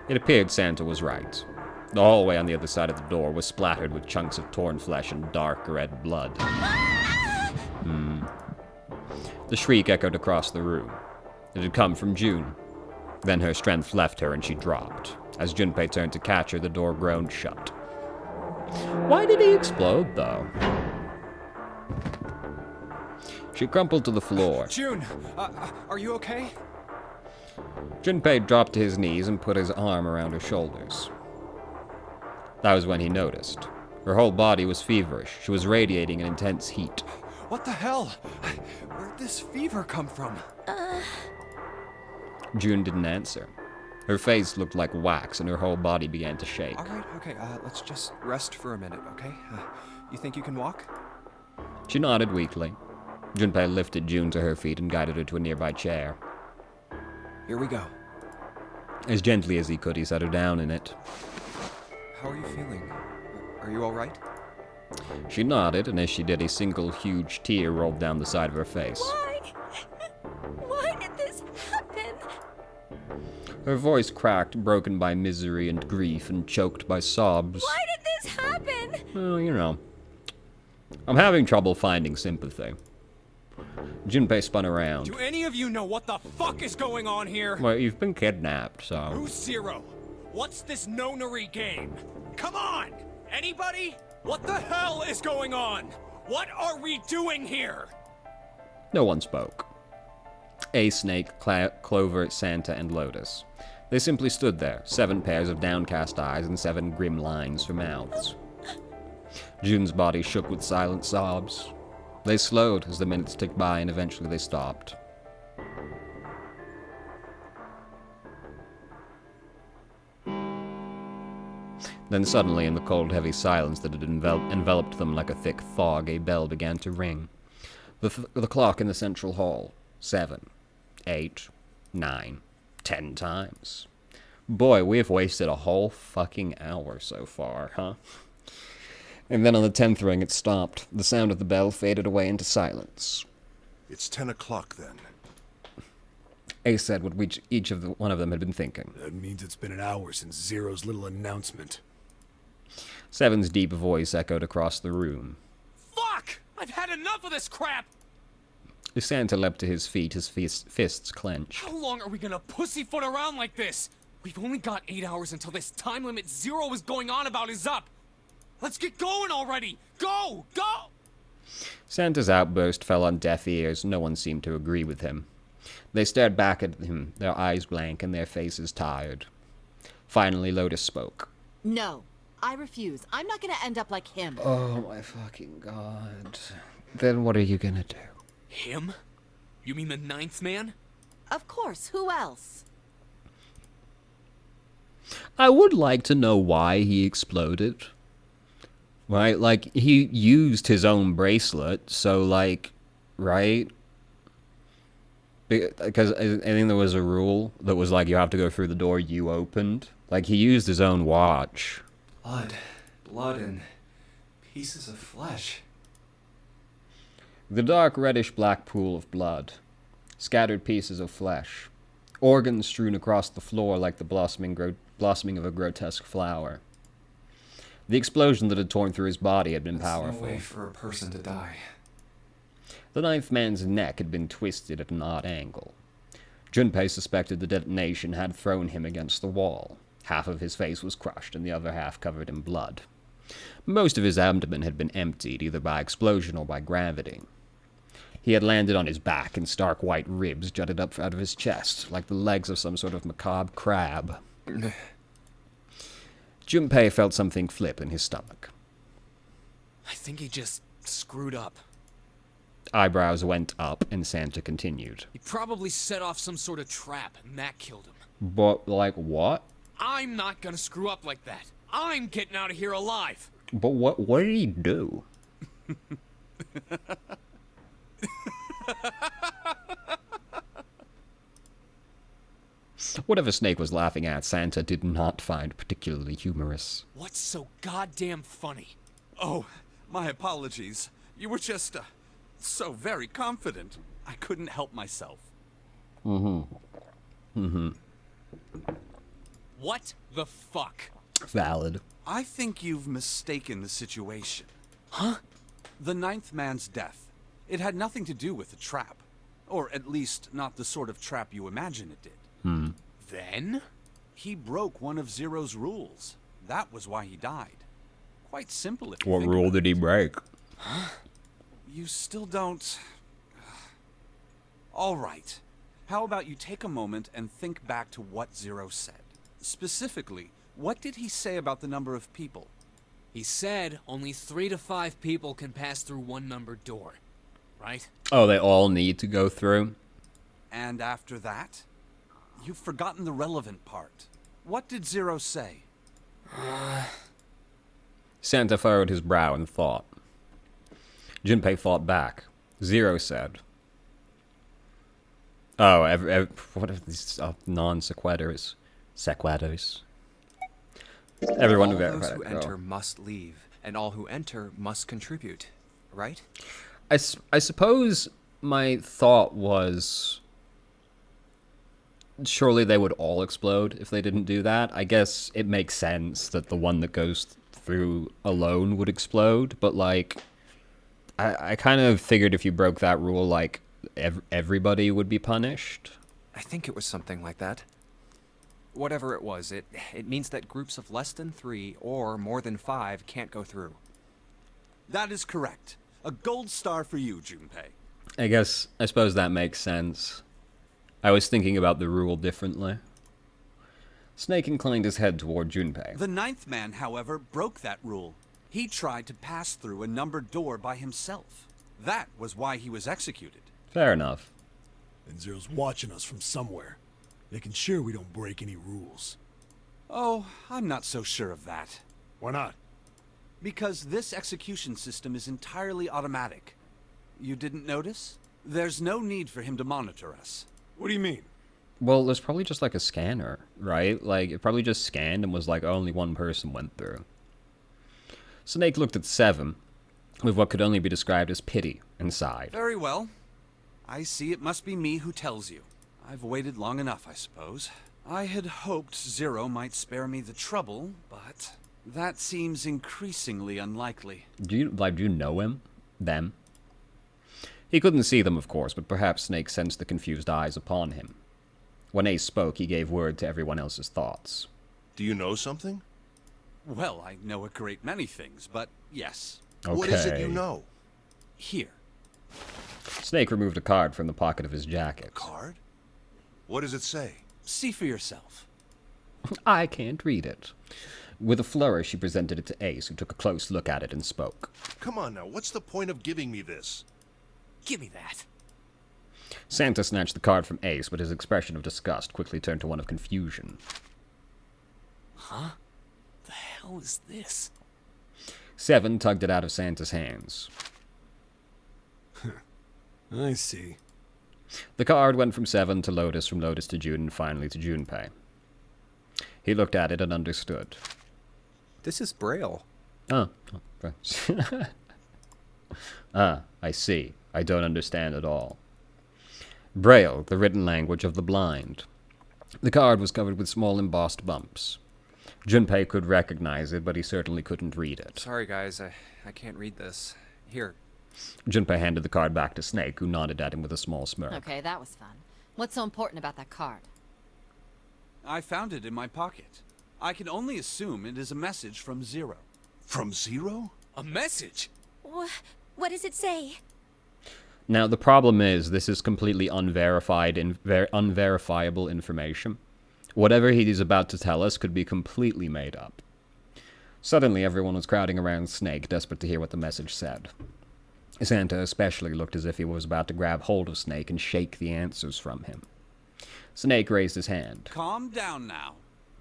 It appeared Santa was right. The hallway on the other side of the door was splattered with chunks of torn flesh and dark red blood. The shriek echoed across the room. It had come from June. Then her strength left her and she dropped. As Junpei turned to catch her, the door groaned shut. Why did he explode, though? She crumpled to the floor.
June, are you okay?
Junpei dropped to his knees and put his arm around her shoulders. That was when he noticed. Her whole body was feverish. She was radiating an intense heat.
What the hell? Where'd this fever come from?
June didn't answer. Her face looked like wax and her whole body began to shake.
Alright, okay, let's just rest for a minute, okay? You think you can walk?
She nodded weakly. Junpei lifted June to her feet and guided her to a nearby chair.
Here we go.
As gently as he could, he set her down in it.
How are you feeling? Are you alright?
She nodded, and as she did, a single huge tear rolled down the side of her face.
Why? Why did this happen?
Her voice cracked, broken by misery and grief, and choked by sobs.
Why did this happen?
Well, you know. I'm having trouble finding sympathy. Junpei spun around.
Do any of you know what the fuck is going on here?
Well, you've been kidnapped, so...
Who's Zero? What's this nonary game? Come on! Anybody? What the hell is going on? What are we doing here?
No one spoke. A Snake, Clover, Santa, and Lotus. They simply stood there, 7 pairs of downcast eyes and 7 grim lines for mouths. Jun's body shook with silent sobs. They slowed as the minutes ticked by and eventually they stopped. Then suddenly, in the cold, heavy silence that had enveloped them like a thick fog, a bell began to ring. The clock in the central hall. 7, 8, 9, 10 times. Boy, we have wasted a whole fucking hour so far, huh? And then on the 10th ring it stopped. The sound of the bell faded away into silence.
It's 10 o'clock then.
Ace said what one of them had been thinking.
That means it's been an hour since Zero's little announcement.
7's deep voice echoed across the room.
Fuck! I've had enough of this crap!
Santa leapt to his feet, his fists clenched.
How long are we gonna pussyfoot around like this? We've only got 8 hours until this time limit Zero is going on about is up. Let's get going already! Go! Go!
Santa's outburst fell on deaf ears. No one seemed to agree with him. They stared back at him, their eyes blank and their faces tired. Finally, Lotus spoke.
No, I refuse. I'm not gonna end up like him.
Oh my fucking god. Then what are you gonna do?
Him? You mean the 9th man?
Of course, who else?
I would like to know why he exploded. Right? Like, he used his own bracelet, so, like, right? Because I think there was a rule that was like, you have to go through the door you opened. Like, he used his own watch.
Blood, and pieces of flesh.
The dark reddish-black pool of blood. Scattered pieces of flesh. Organs strewn across the floor like the blossoming of a grotesque flower. The explosion that had torn through his body had been powerful.
No way for a person to die.
The 9th man's neck had been twisted at an odd angle. Junpei suspected the detonation had thrown him against the wall. Half of his face was crushed and the other half covered in blood. Most of his abdomen had been emptied, either by explosion or by gravity. He had landed on his back, and stark white ribs jutted up out of his chest, like the legs of some sort of macabre crab. Junpei felt something flip in his stomach.
I think he just screwed up.
Eyebrows went up, and Santa continued.
He probably set off some sort of trap, and that killed him.
But, like, what?
I'm not gonna screw up like that. I'm getting out of here alive.
But what did he do? Whatever Snake was laughing at, Santa did not find particularly humorous.
What's so goddamn funny?
Oh, my apologies. You were just, so very confident. I couldn't help myself.
What the fuck?
Valid.
I think you've mistaken the situation.
Huh?
The 9th man's death. It had nothing to do with the trap. Or at least, not the sort of trap you imagine it did.
Then?
He broke one of Zero's rules. That was why he died. Quite simple if you
What
think
rule
about
did he
it.
break?
You still don't... All right. How about you take a moment and think back to what Zero said? Specifically, what did he say about the number of people?
He said only 3 to 5 people can pass through one numbered door. Right?
Oh, they all need to go through?
And after that? You've forgotten the relevant part. What did Zero say?
Santa furrowed his brow in thought. Junpei fought back. Zero said. Oh, what are these non-sequiturs? Sequiturs. Everyone
All those who enter must leave, and all who enter must contribute, right?
I suppose my thought was... surely they would all explode if they didn't do that. I guess it makes sense that the one that goes through alone would explode, but like, I kind of figured if you broke that rule, like, everybody would be punished.
I think it was something like that. Whatever it was, it means that groups of less than 3 or more than 5 can't go through.
That is correct. A gold star for you, Junpei.
I suppose that makes sense. I was thinking about the rule differently. Snake inclined his head toward Junpei.
The 9th man, however, broke that rule. He tried to pass through a numbered door by himself. That was why he was executed.
Fair enough.
And Zero's watching us from somewhere, making sure we don't break any rules.
Oh, I'm not so sure of that.
Why not?
Because this execution system is entirely automatic. You didn't notice? There's no need for him to monitor us.
What do you mean?
Well, there's probably just like a scanner, right? Like, it probably just scanned and was like, only one person went through. Snake looked at 7, with what could only be described as pity, and sighed.
Very well. I see it must be me who tells you. I've waited long enough, I suppose. I had hoped Zero might spare me the trouble, but that seems increasingly unlikely.
Do you know him? Them? He couldn't see them, of course, but perhaps Snake sensed the confused eyes upon him. When Ace spoke, he gave word to everyone else's thoughts.
Do you know something?
Well, I know a great many things, but yes.
Okay.
What is it you know?
Here.
Snake removed a card from the pocket of his jacket.
Card?
What does it say?
See for yourself.
I can't read it. With a flourish, she presented it to Ace, who took a close look at it and spoke.
Come on now, what's the point of giving me this?
Give me that.
Santa snatched the card from Ace, but his expression of disgust quickly turned to one of confusion.
Huh? The hell is this?
7 tugged it out of Santa's hands.
I see.
The card went from 7 to Lotus, from Lotus to June, and finally to Junpei. He looked at it and understood.
This is Braille.
Oh. I see. I don't understand at all. Braille, the written language of the blind. The card was covered with small embossed bumps. Junpei could recognize it, but he certainly couldn't read it.
Sorry, guys. I can't read this. Here.
Junpei handed the card back to Snake, who nodded at him with a small smirk.
Okay, that was fun. What's so important about that card?
I found it in my pocket. I can only assume it is a message from Zero.
From Zero?
A message?
What does it say?
Now, the problem is, this is completely unverified and unverifiable information. Whatever he is about to tell us could be completely made up. Suddenly, everyone was crowding around Snake, desperate to hear what the message said. Santa especially looked as if he was about to grab hold of Snake and shake the answers from him. Snake raised his hand.
Calm down now.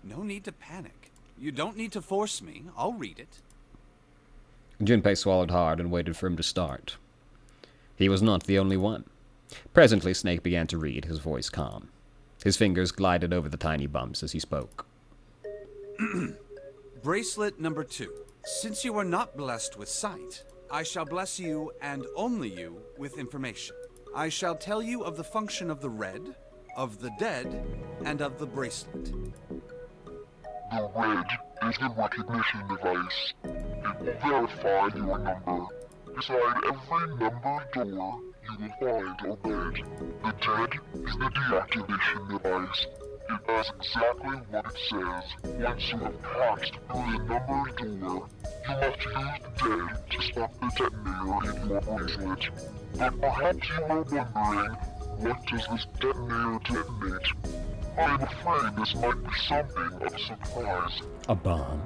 No need to panic. You don't need to force me. I'll read it.
Junpei swallowed hard and waited for him to start. He was not the only one. Presently, Snake began to read, his voice calm. His fingers glided over the tiny bumps as he spoke.
Bracelet number 2. Since you are not blessed with sight, I shall bless you, and only you, with information. I shall tell you of the function of the red, of the dead, and of the bracelet.
The red is the recognition device. It will verify your number. Beside every numbered door, you will find a red. The dead is the deactivation device. It does exactly what it says. Once you have passed through the numbered door, you must use the dead to stop the detonator in your bracelet. But perhaps you are wondering, what does this detonator detonate? I am afraid this might be something of a surprise.
A bomb?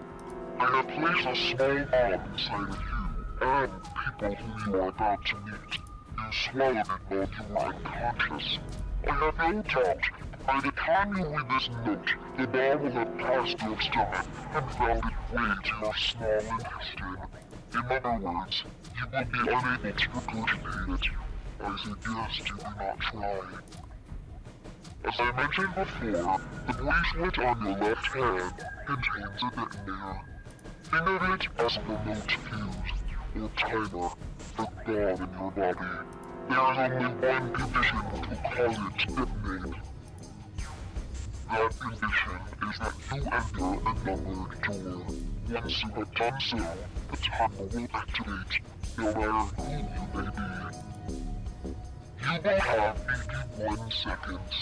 I have placed a small bomb inside of you and people who you are about to meet. You swallowed it while you were unconscious. I have no doubt, by the time you read this note, the bomb will have passed your stomach and found its way to your small intestine. In other words, you will be unable to regurgitate it. I suggest you do not try. As I mentioned before, the bracelet on your left hand contains a detonator. Think of it as a remote fuse, or timer, for God in your body. There is only one condition to cause it to detonate. That condition is that you enter a numbered door. Once you have done so, the timer will activate, no matter who you may be. You will have 81 seconds.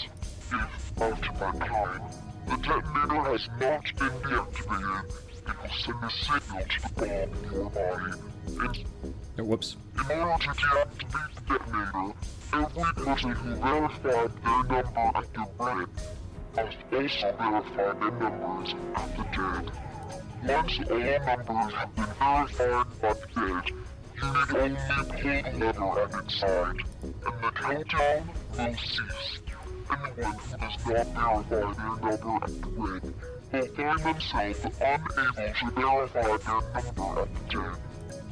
If, after that time, the detonator has not been deactivated, it will send a signal to the bomb in your body.
Whoops.
In order to deactivate the detonator, every person who verified their number at the red must also verify their numbers at the dead. Once all numbers have been verified by the dead, you need only pull the lever at its side, and the countdown will cease. Anyone who does not verify their number at the red will find themselves unable to verify their number at the dead.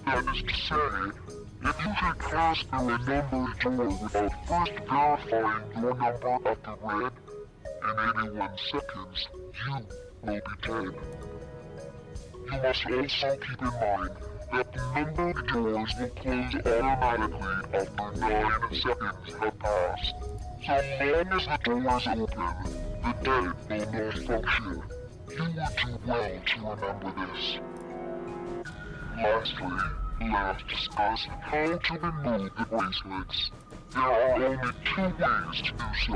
That is to say, if you should pass through a numbered door without first verifying your number at the red, in 81 seconds, you will be dead. You must also keep in mind that the numbered doors will close automatically after 9 seconds have passed. So long as the doors open, the dead will not function. You would do well to remember this. Lastly, let us discuss how to remove the bracelets. There are only 2 ways to do so.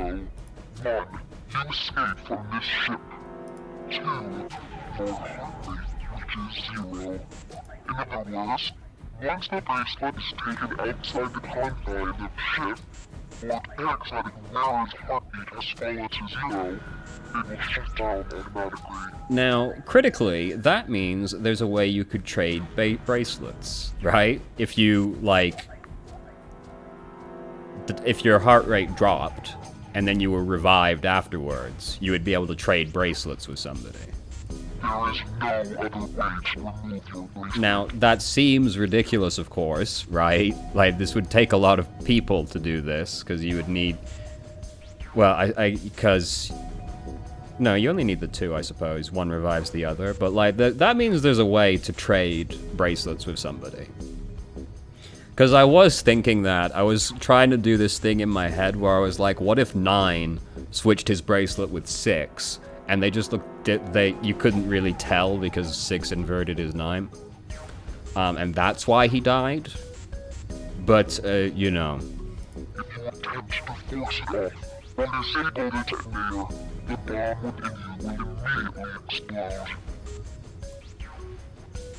1. You escape from this ship. 2. Your heart rate reaches 0. In other words, once the bracelet is taken outside the confines of the ship, or checks that Ignora's heartbeat has fallen to 0, it will shut down automatically.
Now, critically, that means there's a way you could trade bracelets, right? If you, like... if your heart rate dropped, and then you were revived afterwards, you would be able to trade bracelets with somebody.
There is no other way to remove your bracelet.
Now, that seems ridiculous, of course, right? Like, this would take a lot of people to do this, because you would need... Well, because... No, you only need the 2, I suppose. One revives the other. But, like, that means there's a way to trade bracelets with somebody. Because I was thinking that. I was trying to do this thing in my head where I was like, what if 9 switched his bracelet with 6? And they just looked... you couldn't really tell because 6 inverted is 9. And that's why he died. But, you know...
If you attempt to force it off, or disable the detonator, the bomb within you will immediately explode.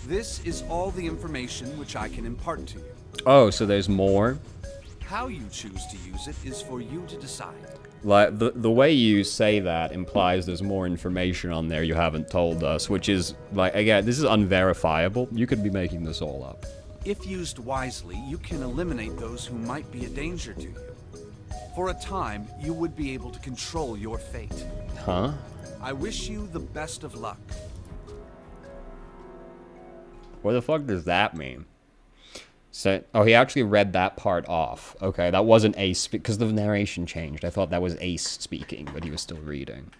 This is all the information which I can impart to you.
Oh, so there's more?
How you choose to use it is for you to decide.
Like, the way you say that implies there's more information on there you haven't told us, which is, like, again, this is unverifiable. You could be making this all up.
If used wisely, you can eliminate those who might be a danger to you. For a time, you would be able to control your fate.
Huh?
I wish you the best of luck.
What the fuck does that mean? So, oh, he actually read that part off. Okay, that wasn't Ace, because the narration changed. I thought that was Ace speaking, but he was still reading.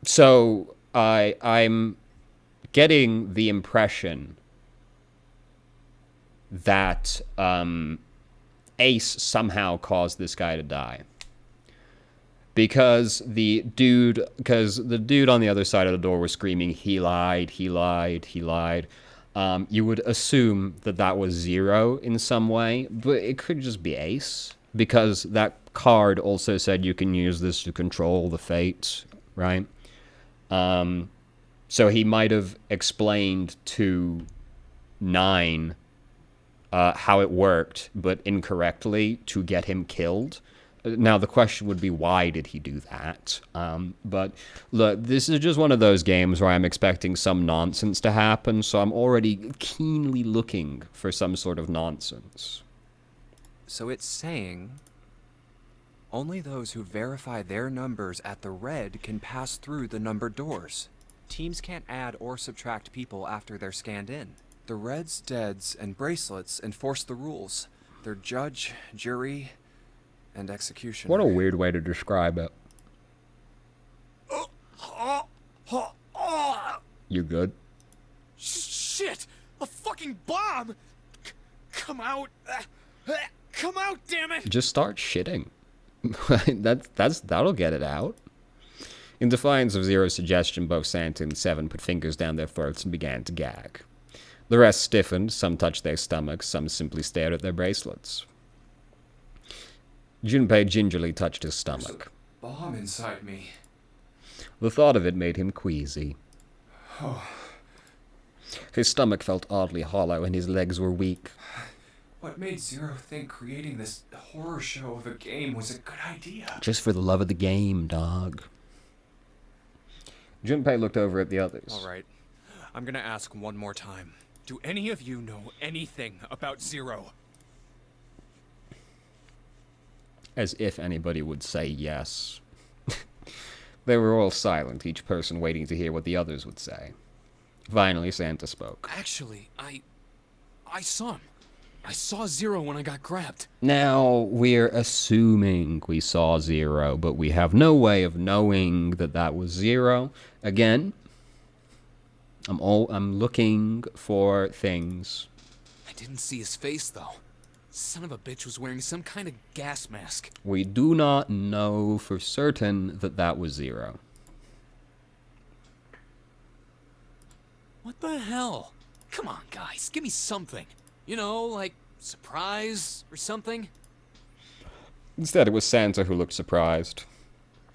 So, I'm getting the impression that, Ace somehow caused this guy to die. Because the dude on the other side of the door was screaming, he lied, he lied, he lied. You would assume that that was 0 in some way, but it could just be Ace. Because that card also said you can use this to control the fates, right? So he might have explained to 9 how it worked, but incorrectly to get him killed. Now, the question would be, why did he do that? But, look, this is just one of those games where I'm expecting some nonsense to happen, so I'm already keenly looking for some sort of nonsense.
So it's saying only those who verify their numbers at the red can pass through the numbered doors. Teams can't add or subtract people after they're scanned in. The reds, deads, and bracelets enforce the rules. They're judge, jury, and executioner.
What a weird way to describe it. You good?
Shit! A fucking bomb! Come out!
come out, damn it!
Just start shitting. That'll get it out. In defiance of Zero's suggestion, both Santa and Seven put fingers down their throats and began to gag. The rest stiffened, some touched their stomachs, some simply stared at their bracelets. Junpei gingerly touched his stomach.
There's a bomb inside me.
The thought of it made him queasy.
Oh.
His stomach felt oddly hollow and his legs were weak.
What made Zero think creating this horror show of a game was a good idea?
Just for the love of the game, dog. Junpei looked over at the others.
All right. I'm gonna ask one more time. Do any of you know anything about Zero?
As if anybody would say yes. They were all silent, each person waiting to hear what the others would say. Finally, Santa spoke.
Actually, I saw him. I saw Zero when I got grabbed.
Now, we're assuming we saw Zero, but we have no way of knowing that that was Zero. Again, I'm looking for things.
I didn't see his face, though. Son of a bitch was wearing some kind of gas mask.
We do not know for certain that that was Zero.
What the hell? Come on, guys, give me something. You know, like surprise or something?
Instead, it was Santa who looked surprised.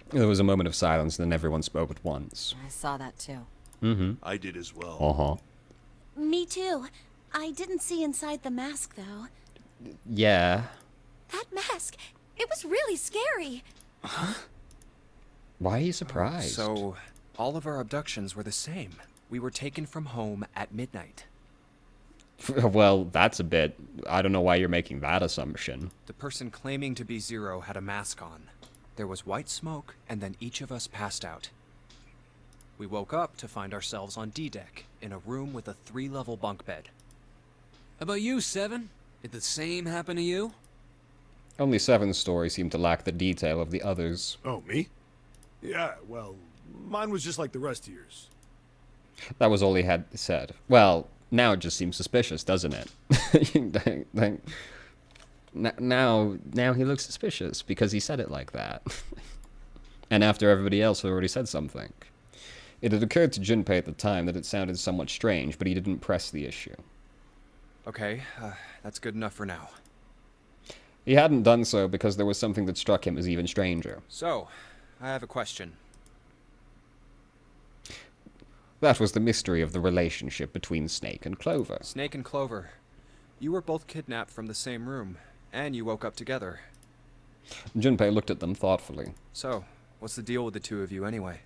There was a moment of silence, and then everyone spoke at once.
I saw that too.
Mm-hmm.
I did as well.
Uh-huh.
Me too. I didn't see inside the mask, though.
Yeah.
That mask, it was really scary.
Why are you surprised?
So, all of our abductions were the same. We were taken from home at midnight.
Well, that's a bit... I don't know why you're making that assumption.
The person claiming to be Zero had a mask on. There was white smoke, and then each of us passed out. We woke up to find ourselves on D-Deck, in a room with a 3-level bunk bed.
How about you, Seven? Did the same happen to you?
Only Seven's story seemed to lack the detail of the others.
Oh, me? Yeah, well, mine was just like the rest of yours.
That was all he had said. Well, now it just seems suspicious, doesn't it? Now he looks suspicious because he said it like that. And after everybody else had already said something. It had occurred to Junpei at the time that it sounded somewhat strange, but he didn't press the issue.
Okay, that's good enough for now.
He hadn't done so because there was something that struck him as even stranger.
So, I have a question.
That was the mystery of the relationship between Snake and Clover.
Snake and Clover, you were both kidnapped from the same room, and you woke up together.
Junpei looked at them thoughtfully.
So, what's the deal with the two of you anyway?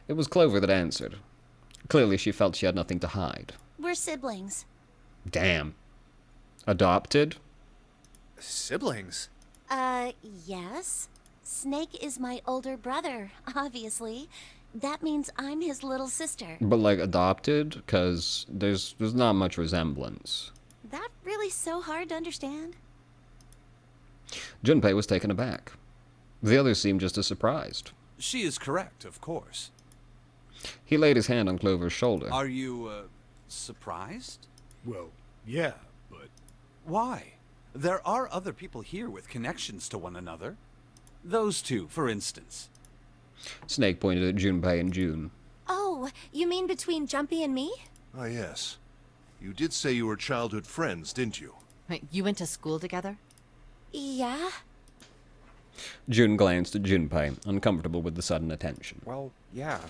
It was Clover that answered. Clearly she felt she had nothing to hide.
We're siblings.
Damn. Adopted?
Siblings?
Yes. Snake is my older brother, obviously. That means I'm his little sister.
But like adopted? Because there's not much resemblance.
That really so hard to understand?
Junpei was taken aback. The others seemed just as surprised.
She is correct, of course.
He laid his hand on Clover's shoulder.
Are you, surprised?
Well, yeah, but...
Why? There are other people here with connections to one another. Those two, for instance.
Snake pointed at Junpei and June.
Oh, you mean between Jumpy and me?
Ah, yes. You did say you were childhood friends, didn't you?
Wait, you went to school together?
Yeah.
June glanced at Junpei, uncomfortable with the sudden attention.
Well, yeah.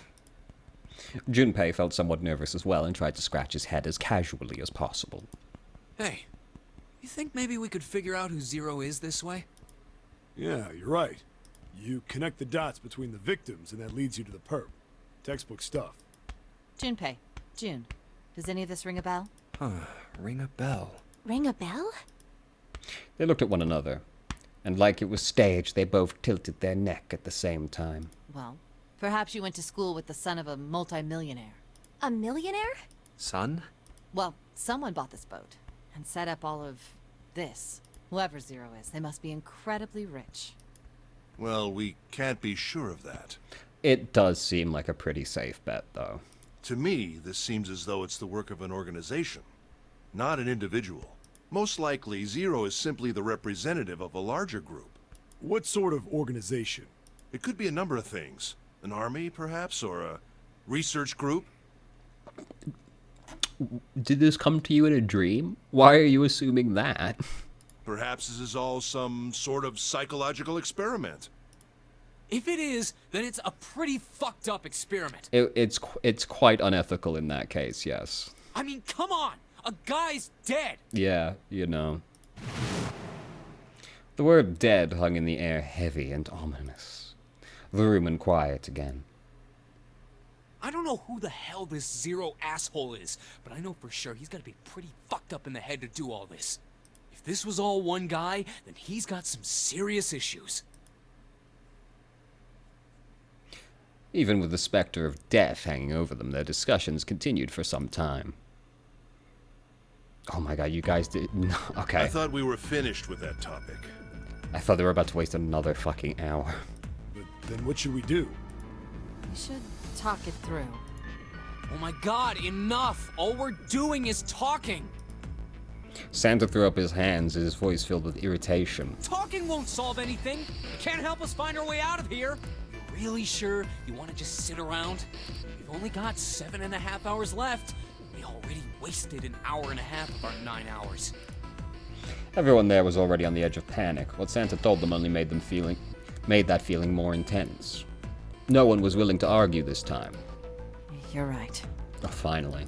Junpei felt somewhat nervous as well and tried to scratch his head as casually as possible.
Hey, you think maybe we could figure out who Zero is this way?
Yeah, you're right. You connect the dots between the victims, and that leads you to the perp. Textbook stuff.
Junpei, June, does any of this ring a bell?
Ring a bell.
Ring a bell?
They looked at one another, and like it was staged, they both tilted their neck at the same time.
Well, perhaps you went to school with the son of a multimillionaire.
A millionaire?
Son?
Well, someone bought this boat and set up all of this. Whoever Zero is, they must be incredibly rich.
Well, we can't be sure of that.
It does seem like a pretty safe bet, though.
To me, this seems as though it's the work of an organization, not an individual. Most likely, Zero is simply the representative of a larger group.
What sort of organization?
It could be a number of things. An army, perhaps, or a research group?
Did this come to you in a dream? Why are you assuming that?
Perhaps this is all some sort of psychological experiment.
If it is, then it's a pretty fucked up experiment.
It's quite unethical in that case, yes.
I mean, come on! A guy's dead!
Yeah, you know. The word dead hung in the air heavy and ominous. The room went quiet again.
I don't know who the hell this Zero asshole is, but I know for sure he's gotta be pretty fucked up in the head to do all this. If this was all one guy, then he's got some serious issues.
Even with the specter of death hanging over them, their discussions continued for some time. Oh my god, you guys did... Okay.
I thought we were finished with that topic.
I thought they were about to waste another fucking hour.
But then what should we do?
We should talk it through.
Oh my god, enough! All we're doing is talking!
Santa threw up his hands, his voice filled with irritation.
Talking won't solve anything! It can't help us find our way out of here! You're really sure you want to just sit around? We've only got 7.5 hours left. We already wasted an hour and a half of our 9 hours.
Everyone there was already on the edge of panic. What Santa told them only made that feeling more intense. No one was willing to argue this time.
You're right.
Oh, finally.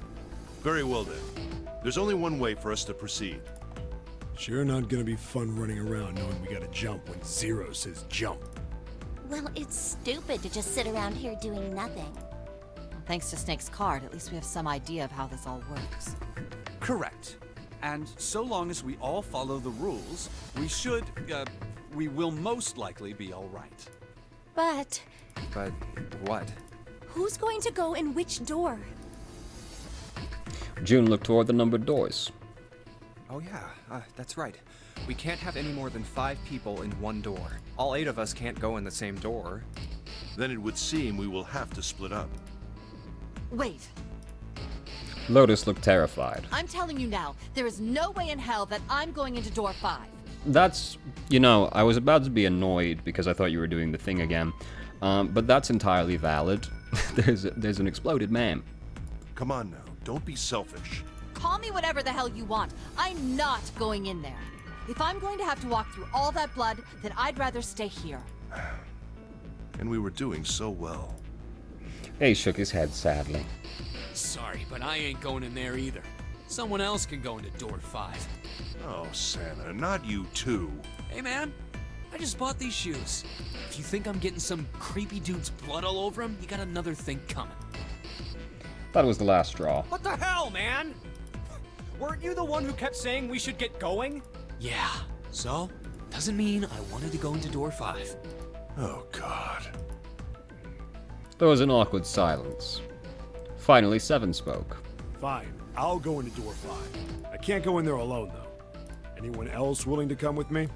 Very well then. There's only one way for us to proceed.
Sure not gonna be fun running around knowing we gotta jump when Zero says jump.
Well, it's stupid to just sit around here doing nothing.
Well, thanks to Snake's card, at least we have some idea of how this all works.
Correct. And so long as we all follow the rules, we will most likely be all right.
But what?
Who's going to go in which door?
June looked toward the numbered doors.
Oh yeah, that's right. We can't have any more than 5 people in one door. All 8 of us can't go in the same door.
Then it would seem we will have to split up.
Wait.
Lotus looked terrified.
I'm telling you now, there is no way in hell that I'm going into door 5.
That's, you know, I was about to be annoyed because I thought you were doing the thing again. But that's entirely valid. There's an exploded man.
Come on now, don't be selfish.
Call me whatever the hell you want. I'm not going in there. If I'm going to have to walk through all that blood, then I'd rather stay here.
And we were doing so well.
Ace shook his head sadly.
Sorry, but I ain't going in there either. Someone else can go into door 5.
Oh, Santa, not you too.
Hey man, I just bought these shoes. If you think I'm getting some creepy dude's blood all over them, you got another thing coming.
That was the last straw.
What the hell, man? Weren't you the one who kept saying we should get going?
Yeah, so? Doesn't mean I wanted to go into door 5.
Oh, God.
There was an awkward silence. Finally, Seven spoke.
Fine, I'll go into door 5. I can't go in there alone, though. Anyone else willing to come with me?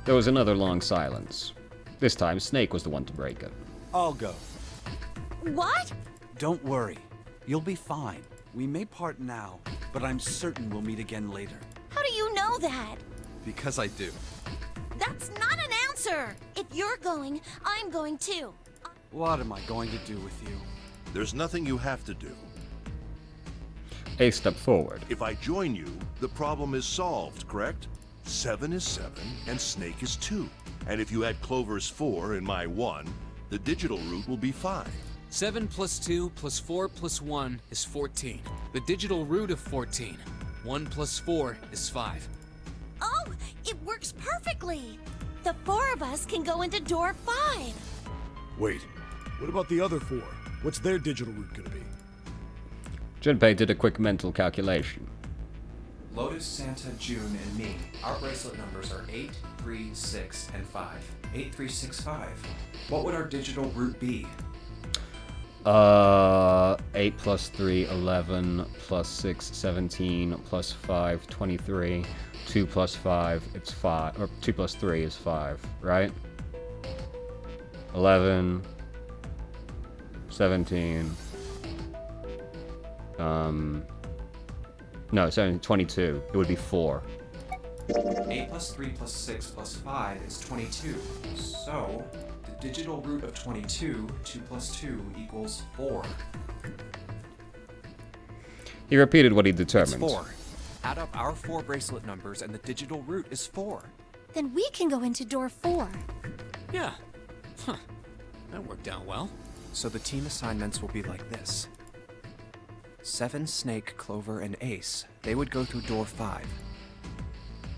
There was another long silence. This time, Snake was the one to break it.
I'll go.
What?
Don't worry. You'll be fine. We may part now, but I'm certain we'll meet again later.
How do you know that?
Because I do.
That's not an answer! If you're going, I'm going too.
What am I going to do with you?
There's nothing you have to do.
Ace stepped forward.
If I join you, the problem is solved, correct? 7 is 7, and Snake is 2. And if you add Clover's 4 and my 1, the digital route will be 5.
7 plus 2 plus 4 plus 1 is 14. The digital root of 14. 1 plus 4 is 5.
Oh, it works perfectly! The 4 of us can go into door 5.
Wait, what about the other 4? What's their digital route gonna be?
Junpei did a quick mental calculation.
Lotus, Santa, June, and me. Our bracelet numbers are 8, 3, 6, and 5. 8, 3, 6, 5. What would our digital route be?
8 plus 3, 11, plus 6, 17, plus 5, 23. 2 plus 5, it's 5, or 2 plus 3 is 5, right? 11, 17, No, it's only 22. It would be 4.
8 plus 3 plus 6 plus 5 is 22. So, the digital root of 22, 2 plus 2 equals 4.
He repeated what he
It's
determined.
4. Add up our 4 bracelet numbers and the digital root is 4.
Then we can go into door 4.
Yeah. Huh. That worked out well.
So the team assignments will be like this. 7, Snake, Clover, and Ace. They would go through door 5.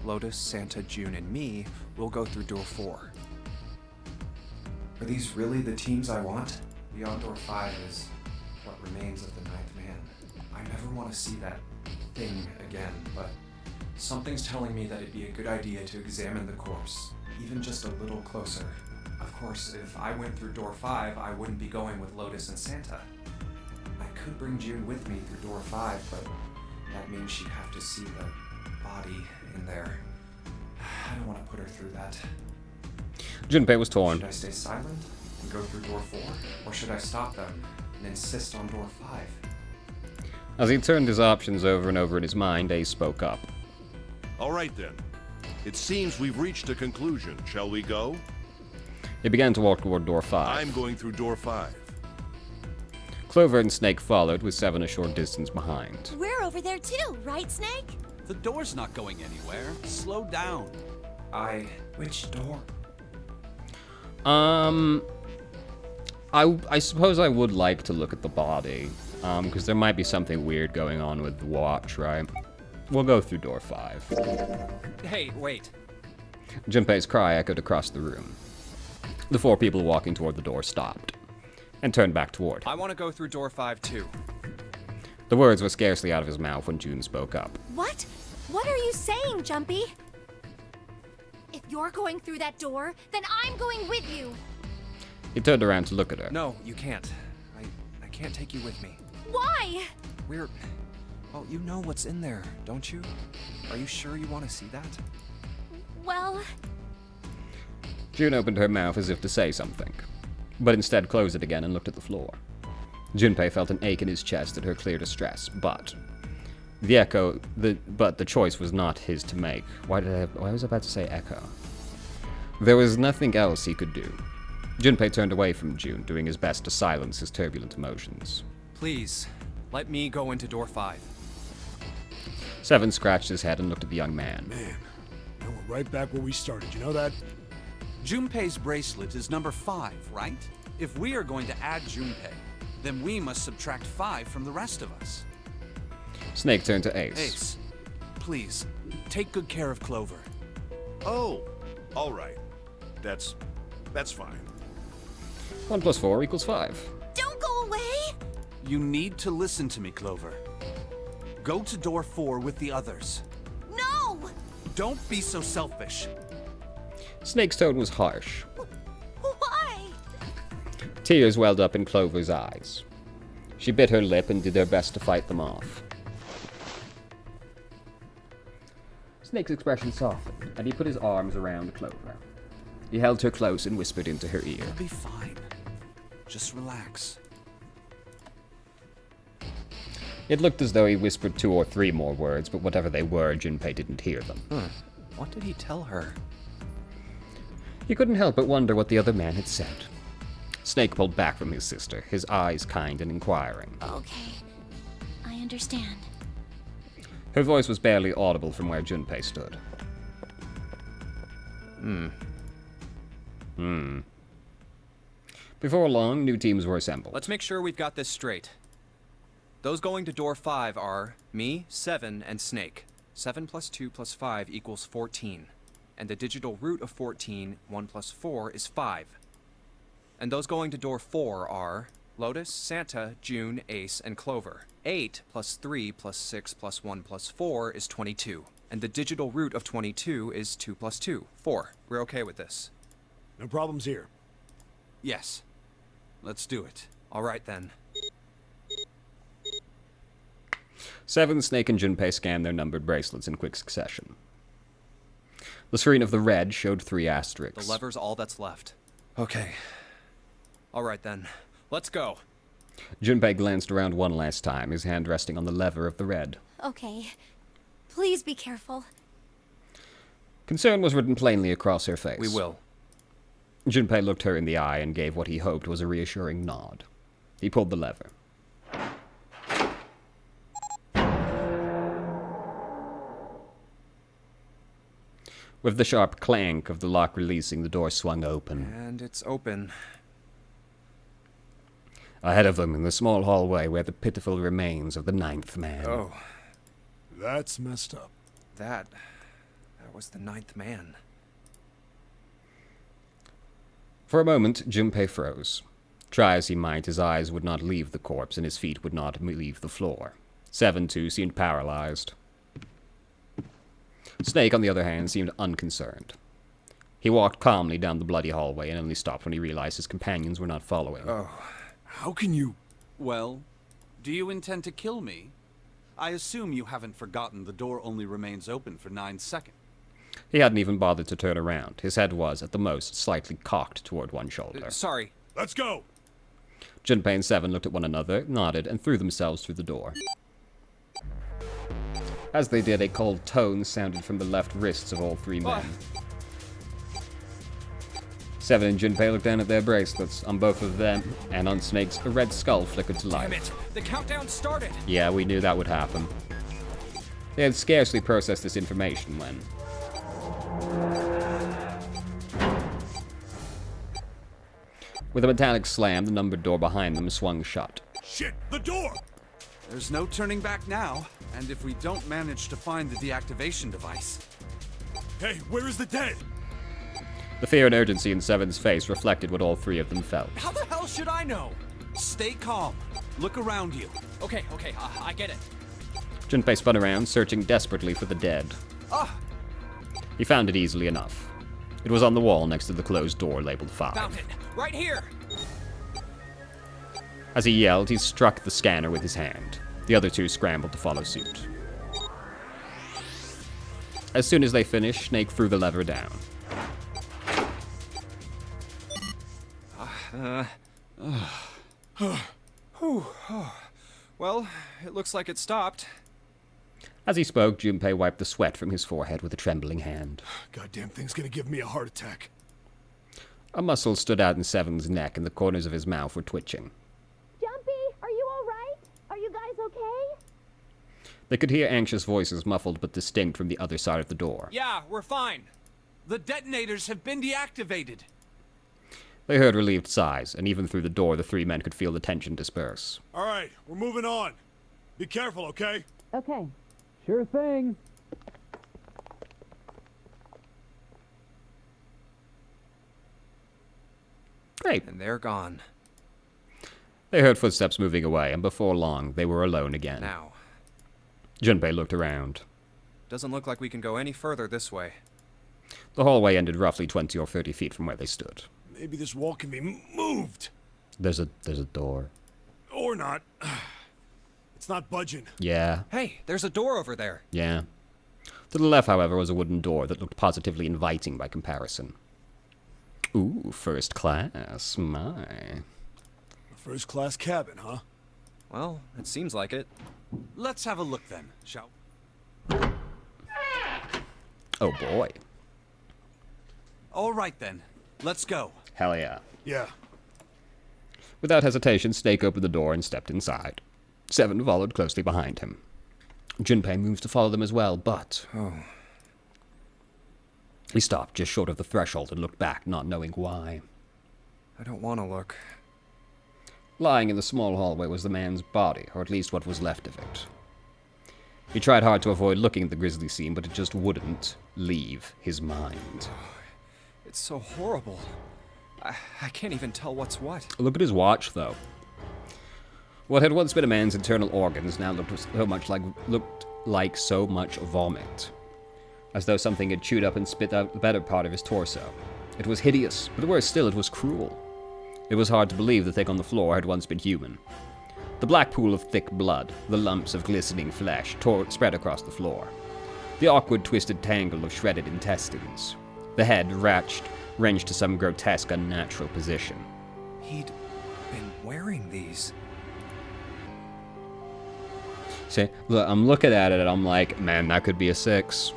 Lotus, Santa, June, and me will go through door 4.
Are these really the teams I want? Beyond door 5 is what remains of the Ninth Man. I never want to see that thing again, but something's telling me that it'd be a good idea to examine the corpse, even just a little closer. Of course, if I went through door 5, I wouldn't be going with Lotus and Santa. I could bring June with me through door 5, but that means she'd have to see the body in there. I don't want to put her through that.
Junpei was torn.
Should I stay silent and go through door 4? Or should I stop them and insist on door 5?
As he turned his options over and over in his mind, Ace spoke up.
All right then. It seems we've reached a conclusion. Shall we go?
He began to walk toward door 5.
I'm going through door 5.
Clover and Snake followed, with 7 a short distance behind.
We're over there too, right, Snake?
The door's not going anywhere. Slow down.
Which door?
I suppose I would like to look at the body, because there might be something weird going on with the watch, right? We'll go through door 5.
Hey, wait.
Junpei's cry echoed across the room. The 4 people walking toward the door stopped, and turned back toward him.
I want to go through door 5 too.
The words were scarcely out of his mouth when June spoke up.
What? What are you saying, Jumpy? If you're going through that door, then I'm going with you.
He turned around to look at her.
No, you can't. I can't take you with me.
Why?
Oh, you know what's in there, don't you? Are you sure you want to see that?
Well,
June opened her mouth as if to say something, but instead closed it again and looked at the floor. Junpei felt an ache in his chest at her clear distress, but the choice was not his to make. Why was I about to say echo? There was nothing else he could do. Junpei turned away from June, doing his best to silence his turbulent emotions.
Please, let me go into door 5.
7 scratched his head and looked at the young man.
Man, now we're right back where we started. You know that?
Junpei's bracelet is number 5, right? If we are going to add Junpei, then we must subtract 5 from the rest of us.
Snake turned to Ace.
Ace, please, take good care of Clover.
Oh, all right. That's fine.
1 plus 4 equals 5.
Don't go away!
You need to listen to me, Clover. Go to door 4 with the others.
No!
Don't be so selfish.
Snake's tone was harsh.
Why?
Tears welled up in Clover's eyes. She bit her lip and did her best to fight them off. Snake's expression softened, and he put his arms around Clover. He held her close and whispered into her ear.
You'll be fine. Just relax.
It looked as though he whispered 2 or 3 more words, but whatever they were, Junpei didn't hear them.
What did he tell her?
He couldn't help but wonder what the other man had said. Snake pulled back from his sister, his eyes kind and inquiring.
Okay, I understand.
Her voice was barely audible from where Junpei stood. Before long, new teams were assembled.
Let's make sure we've got this straight. Those going to door 5 are me, 7, and Snake. 7 plus 2 plus 5 equals 14. And the digital root of 14, 1 plus 4, is 5. And those going to door 4 are Lotus, Santa, June, Ace, and Clover. 8 plus 3 plus 6 plus 1 plus 4 is 22. And the digital root of 22 is 2 plus 2, 4. We're okay with this.
No problems here.
Yes. Let's do it.
All right, then.
7, Snake, and Junpei scanned their numbered bracelets in quick succession. The screen of the red showed 3 asterisks.
The lever's all that's left. Okay. All right, then. Let's go.
Junpei glanced around one last time, his hand resting on the lever of the red.
Okay. Please be careful.
Concern was written plainly across her face.
We will.
Junpei looked her in the eye and gave what he hoped was a reassuring nod. He pulled the lever. With the sharp clank of the lock releasing, the door swung open.
And it's open.
Ahead of them, in the small hallway, were the pitiful remains of the 9th man.
Oh.
That's messed up.
That was the 9th man.
For a moment, Junpei froze. Try as he might, his eyes would not leave the corpse, and his feet would not leave the floor. Seven, too, seemed paralyzed. Snake, on the other hand, seemed unconcerned. He walked calmly down the bloody hallway and only stopped when he realized his companions were not following.
Oh.
How can you...
Well, do you intend to kill me? I assume you haven't forgotten the door only remains open for 9 seconds.
He hadn't even bothered to turn around. His head was, at the most, slightly cocked toward one shoulder.
Sorry.
Let's go!
Junpei and Seven looked at one another, nodded, and threw themselves through the door. As they did, a cold tone sounded from the left wrists of all three men. Seven and Junpei looked down at their bracelets. On both of them, and on Snake's, a red skull flickered to life.
Damn it! The countdown started!
Yeah, we knew that would happen. They had scarcely processed this information when... With a metallic slam, the numbered door behind them swung shut.
Shit! The door!
There's no turning back now, and if we don't manage to find the deactivation device...
Hey, where is the dead?
The fear and urgency in Seven's face reflected what all three of them felt.
How the hell should I know?
Stay calm. Look around you.
Okay, I get it.
Junpei spun around, searching desperately for the dead. He found it easily enough. It was on the wall next to the closed door labeled 5.
Found it! Right here!
As he yelled, he struck the scanner with his hand. The other two scrambled to follow suit. As soon as they finished, Snake threw the lever down.
Well, it looks like it stopped.
As he spoke, Junpei wiped the sweat from his forehead with a trembling hand.
Goddamn thing's gonna give me a heart attack.
A muscle stood out in Seven's neck, and the corners of his mouth were twitching.
Jumpy, are you all right? Are you guys okay?
They could hear anxious voices, muffled but distinct, from the other side of the door.
Yeah, we're fine.
The detonators have been deactivated.
They heard relieved sighs, and even through the door, the three men could feel the tension disperse.
All right, we're moving on. Be careful, okay?
Okay. Sure thing.
Hey.
And they're gone.
They heard footsteps moving away, and before long, they were alone again.
Now.
Junpei looked around.
Doesn't look like we can go any further this way.
The hallway ended roughly 20 or 30 feet from where they stood.
Maybe this wall can be moved.
There's a door.
Or not. It's not budging.
Yeah.
Hey, there's a door over there.
Yeah. To the left, however, was a wooden door that looked positively inviting by comparison. Ooh, first class. My.
A first-class cabin, huh?
Well, it seems like it.
Let's have a look then, shall
Oh boy.
All right then. Let's go.
Hell yeah.
Yeah.
Without hesitation, Snake opened the door and stepped inside. Seven followed closely behind him. Junpei moved to follow them as well, but... He stopped just short of the threshold and looked back, not knowing why.
I don't want to look.
Lying in the small hallway was the man's body, or at least what was left of it. He tried hard to avoid looking at the grisly scene, but it just wouldn't leave his mind.
It's so horrible. I can't even tell what's what.
Look at his watch, though. What had once been a man's internal organs now looked like so much vomit, as though something had chewed up and spit out the better part of his torso. It was hideous, but worse still, it was cruel. It was hard to believe the thing on the floor had once been human. The black pool of thick blood, the lumps of glistening flesh, spread across the floor. The awkward, twisted tangle of shredded intestines. The head wrenched to some grotesque, unnatural position.
He'd been wearing these.
See, look, I'm looking at it and I'm like, man, that could be a 6.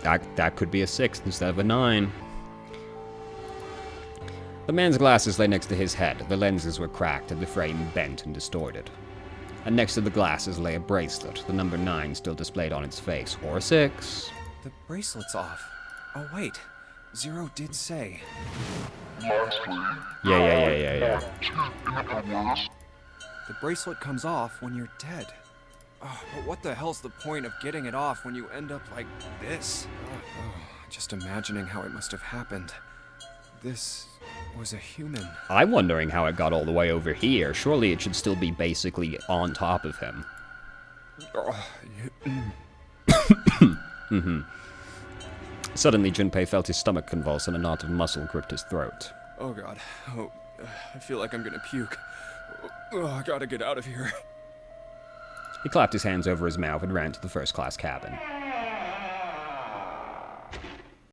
That could be a 6 instead of a 9. The man's glasses lay next to his head. The lenses were cracked and the frame bent and distorted. And next to the glasses lay a bracelet, the number 9 still displayed on its face, or a 6.
The bracelet's off. Oh, wait. Zero did say.
Yeah.
The bracelet comes off when you're dead. Oh, but what the hell's the point of getting it off when you end up like this? Just imagining how it must have happened. This was a human.
I'm wondering how it got all the way over here. Surely it should still be basically on top of him. Suddenly, Junpei felt his stomach convulse and a knot of muscle gripped his throat.
Oh god. Oh, I feel like I'm gonna puke. Oh, I gotta get out of here.
He clapped his hands over his mouth and ran to the first-class cabin.